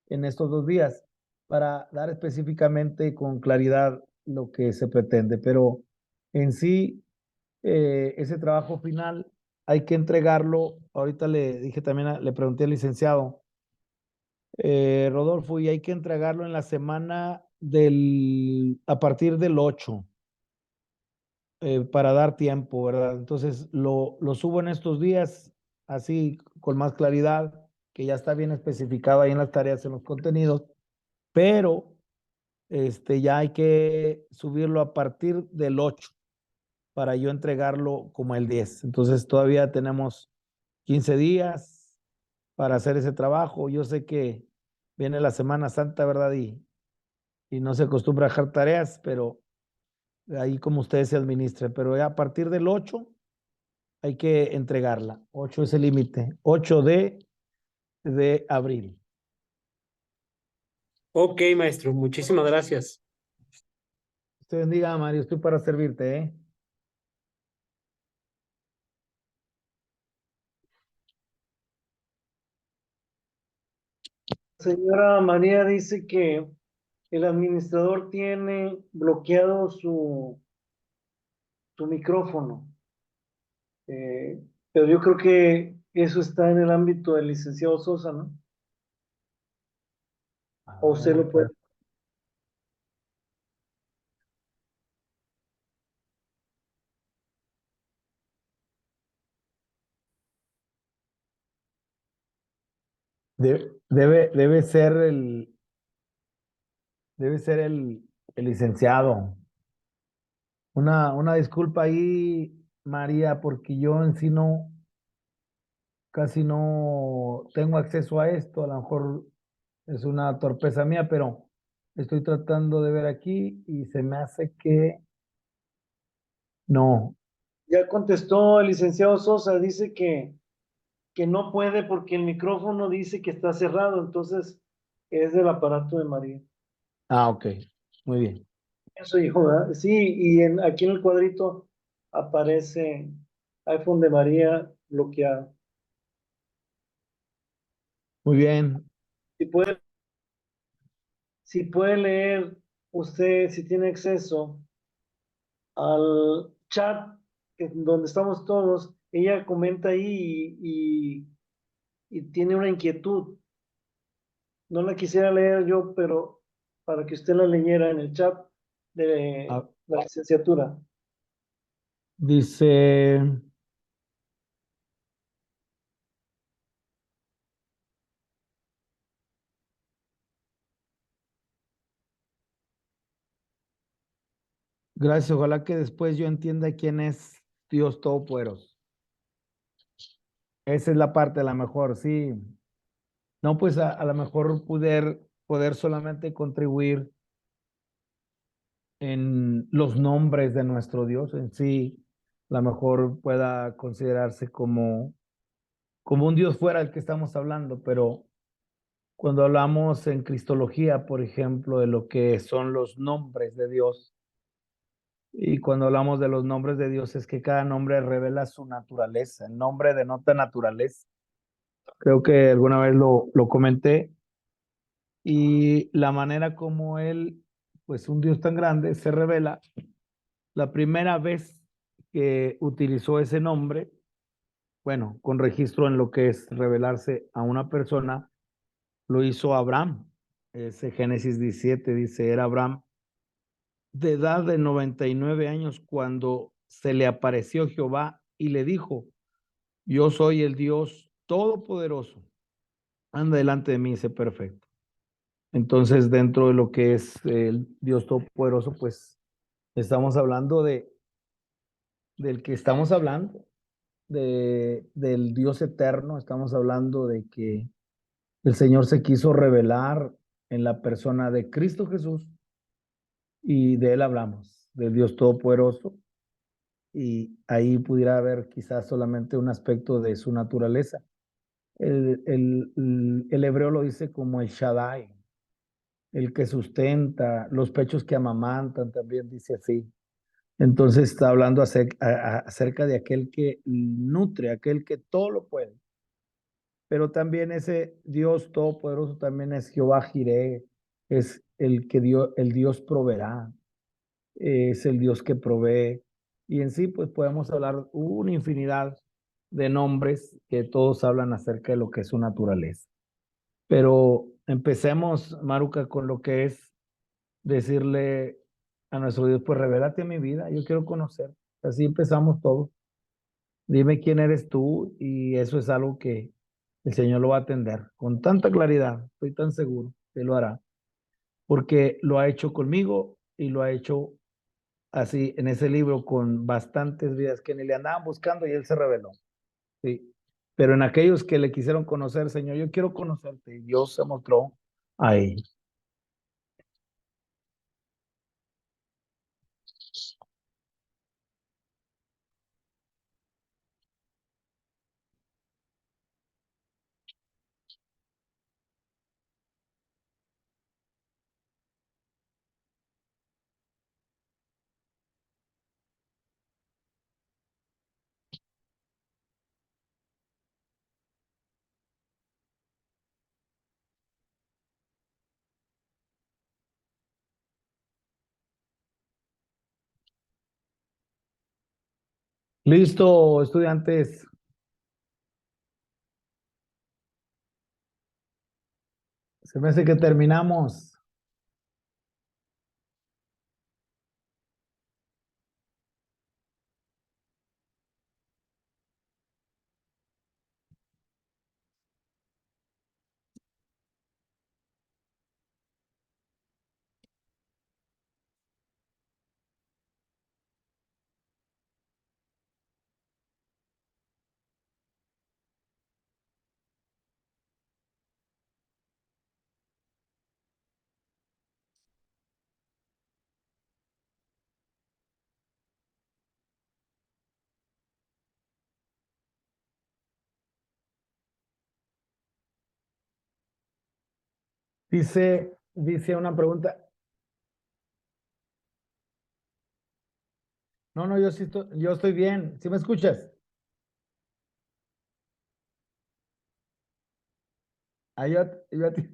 en estos 2 días para dar específicamente con claridad lo que se pretende. Pero en sí, ese trabajo final hay que entregarlo. Ahorita le dije también, le pregunté al licenciado, Rodolfo, y hay que entregarlo en la semana a partir del 8, para dar tiempo, ¿verdad? Entonces lo subo en estos días, así con más claridad, que ya está bien especificado ahí en las tareas, en los contenidos, pero ya hay que subirlo a partir del 8 para yo entregarlo como el 10. Entonces todavía tenemos 15 días para hacer ese trabajo. Yo sé que viene la Semana Santa, ¿verdad? Y no se acostumbra a dejar tareas, pero ahí como ustedes se administren. Pero ya a partir del 8 hay que entregarla. 8 es el límite. 8 de abril. Ok, maestro, muchísimas gracias. Usted bendiga, Mario. Estoy para servirte, ¿eh? Señora María dice que el administrador tiene bloqueado su micrófono. Pero yo creo que eso está en el ámbito del licenciado Sosa, ¿no? O usted lo puede. Debe ser el licenciado. Una disculpa ahí, María, porque yo en sí casi no tengo acceso a esto. A lo mejor es una torpeza mía, pero estoy tratando de ver aquí y se me hace que no. Ya contestó el licenciado Sosa, dice que no puede porque el micrófono dice que está cerrado, entonces es del aparato de María. Ah, ok. Muy bien. Eso dijo, ¿verdad? Sí, y aquí en el cuadrito aparece iPhone de María bloqueado. Muy bien. Si puede, si puede leer usted, si tiene acceso al chat donde estamos todos, ella comenta ahí y tiene una inquietud. No la quisiera leer yo, pero para que usted la leyera en el chat de Ah, la licenciatura. dice, gracias. Ojalá que después yo entienda quién es Dios Todopoderoso. Esa es la parte a la mejor, sí. No, pues a lo mejor poder solamente contribuir en los nombres de nuestro Dios en sí, a lo mejor pueda considerarse como un Dios fuera del que estamos hablando, pero cuando hablamos en Cristología, por ejemplo, de lo que son los nombres de Dios, y cuando hablamos de los nombres de Dios es que cada nombre revela su naturaleza, el nombre denota naturaleza. Creo que alguna vez lo comenté, y la manera como él, pues un Dios tan grande, se revela. La primera vez que utilizó ese nombre, bueno, con registro en lo que es revelarse a una persona, lo hizo Abraham. Ese Génesis 17 dice, era Abraham de edad de 99 años cuando se le apareció Jehová y le dijo, yo soy el Dios todopoderoso, anda delante de mí y sé perfecto. Entonces, dentro de lo que es el Dios todopoderoso, pues estamos hablando del que estamos hablando, del Dios eterno. Estamos hablando de que el Señor se quiso revelar en la persona de Cristo Jesús, y de él hablamos, del Dios Todopoderoso, y ahí pudiera haber quizás solamente un aspecto de su naturaleza. El hebreo lo dice como el Shaddai, el que sustenta, los pechos que amamantan, también dice así. Entonces está hablando acerca de aquel que nutre, aquel que todo lo puede. Pero también ese Dios todopoderoso también es Jehová Jireh, es el que dio, el Dios proveerá, es el Dios que provee. Y en sí, pues podemos hablar una infinidad de nombres que todos hablan acerca de lo que es su naturaleza. Pero empecemos, Maruca, con lo que es decirle a nuestro Dios, pues revélate mi vida, yo quiero conocer. Así empezamos todos. Dime quién eres tú y eso es algo que el Señor lo va a atender con tanta claridad, estoy tan seguro que lo hará, porque lo ha hecho conmigo y lo ha hecho así en ese libro con bastantes vidas que ni le andaban buscando y él se reveló. Sí. Pero en aquellos que le quisieron conocer, Señor, yo quiero conocerte, y Dios se mostró a ellos. Listo, estudiantes. Se me hace que terminamos. Dice una pregunta. No, no, yo estoy bien. ¿Sí me escuchas? Ah, yo a ti-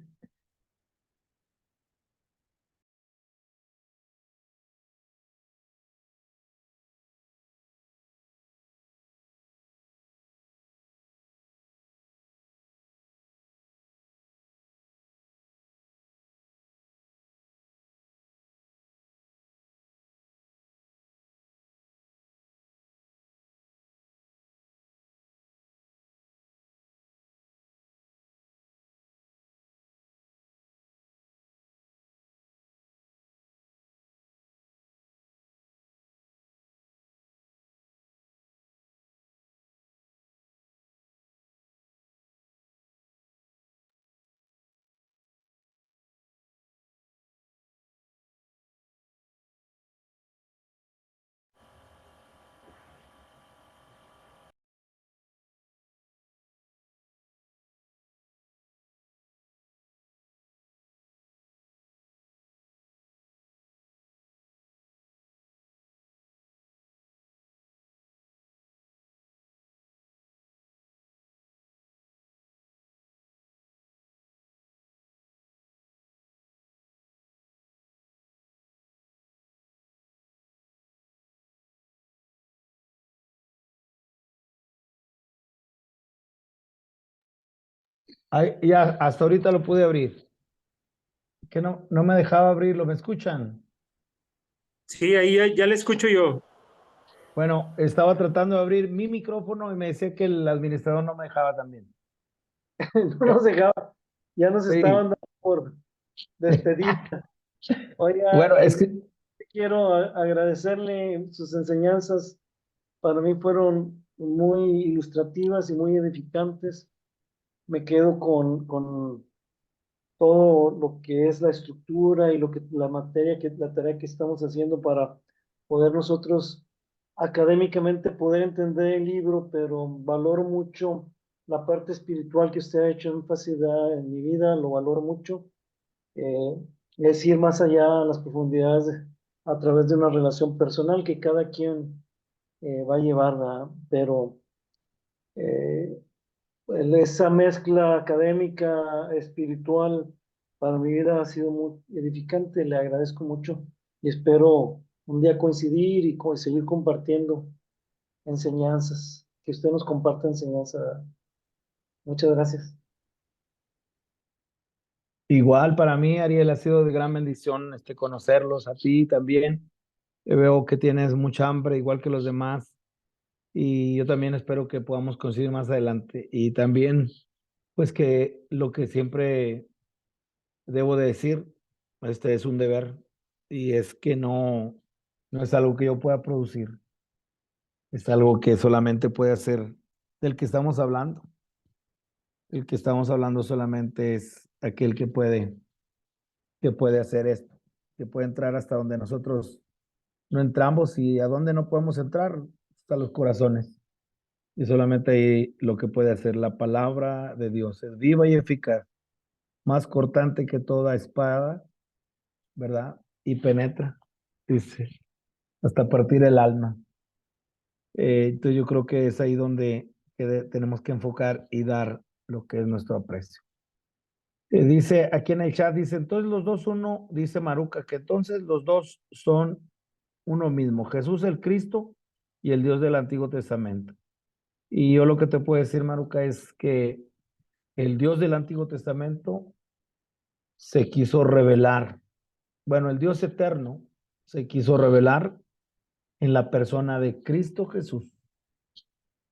ya hasta ahorita lo pude abrir. Que no me dejaba abrirlo, ¿me escuchan? Sí, ahí ya le escucho yo. Bueno, estaba tratando de abrir mi micrófono y me decía que el administrador no me dejaba también. No nos dejaba, ya nos estaban Sí. dando por despedir. Bueno, Oiga, es que quiero agradecerle sus enseñanzas. Para mí fueron muy ilustrativas y muy edificantes. Me quedo con todo lo que es la estructura y lo que la materia, la tarea que estamos haciendo para poder nosotros académicamente poder entender el libro, pero valoro mucho la parte espiritual que usted ha hecho énfasis en mi vida, lo valoro mucho. Eh, es ir más allá a las profundidades a través de una relación personal que cada quien va a llevar, ¿verdad? Pero eh, esa mezcla académica, espiritual, para mi vida ha sido muy edificante. Le agradezco mucho y espero un día coincidir y seguir compartiendo enseñanzas. que usted nos comparta enseñanza. Muchas gracias. Igual para mí, Ariel, ha sido de gran bendición conocerlos, a ti también. Veo que tienes mucha hambre, igual que los demás, y yo también espero que podamos conseguir más adelante. Y también, pues que lo que siempre debo de decir, este es un deber, y es que no es algo que yo pueda producir, es algo que solamente puede hacer del que estamos hablando. El que estamos hablando solamente es aquel que puede hacer esto, que puede entrar hasta donde nosotros no entramos y a donde no podemos entrar, hasta los corazones. Y solamente ahí lo que puede hacer la palabra de Dios es viva y eficaz, más cortante que toda espada, ¿verdad? Y penetra, dice, hasta partir el alma. Entonces yo creo que es ahí donde tenemos que enfocar y dar lo que es nuestro aprecio. Dice aquí en el chat, dice, entonces los dos uno, dice Maruca, que entonces los dos son uno mismo, Jesús el Cristo y el Dios del Antiguo Testamento. Y yo lo que te puedo decir, Maruca, es que el Dios del Antiguo Testamento se quiso revelar. Bueno, el Dios eterno se quiso revelar en la persona de Cristo Jesús.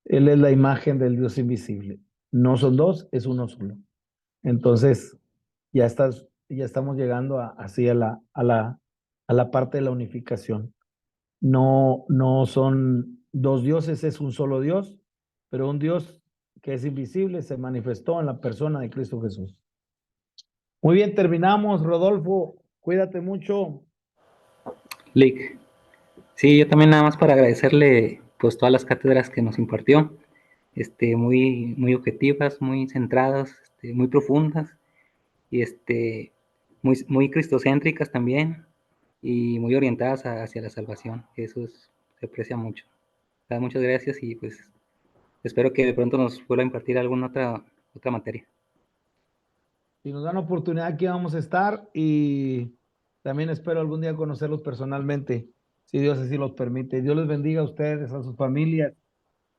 Él es la imagen del Dios invisible. No son dos, es uno solo. Entonces, ya estamos llegando así a la parte de la unificación. No son dos dioses, es un solo Dios, pero un Dios que es invisible se manifestó en la persona de Cristo Jesús. Muy bien, terminamos, Rodolfo. Cuídate mucho. Lick. Sí, yo también nada más para agradecerle pues todas las cátedras que nos impartió, muy objetivas, muy centradas, muy profundas y muy cristocéntricas también y muy orientadas hacia la salvación. Se aprecia mucho. Muchas gracias y pues espero que de pronto nos vuelva a impartir alguna otra materia. Si nos dan oportunidad, aquí vamos a estar y también espero algún día conocerlos personalmente, si Dios así los permite. Dios les bendiga a ustedes, a sus familias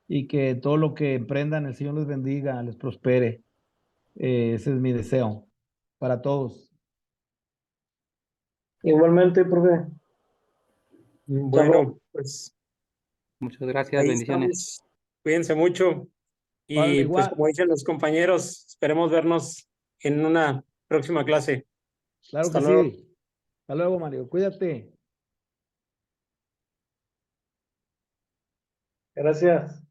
y que todo lo que emprendan, el Señor les bendiga, les prospere. Ese es mi deseo para todos. Igualmente, profe. Bueno, pues Muchas gracias, ahí bendiciones. estamos. Cuídense mucho. Órale, Y pues igual. como dicen los compañeros, esperemos vernos en una próxima clase. Claro Hasta que luego. sí. Hasta luego, Mario. Cuídate. Gracias.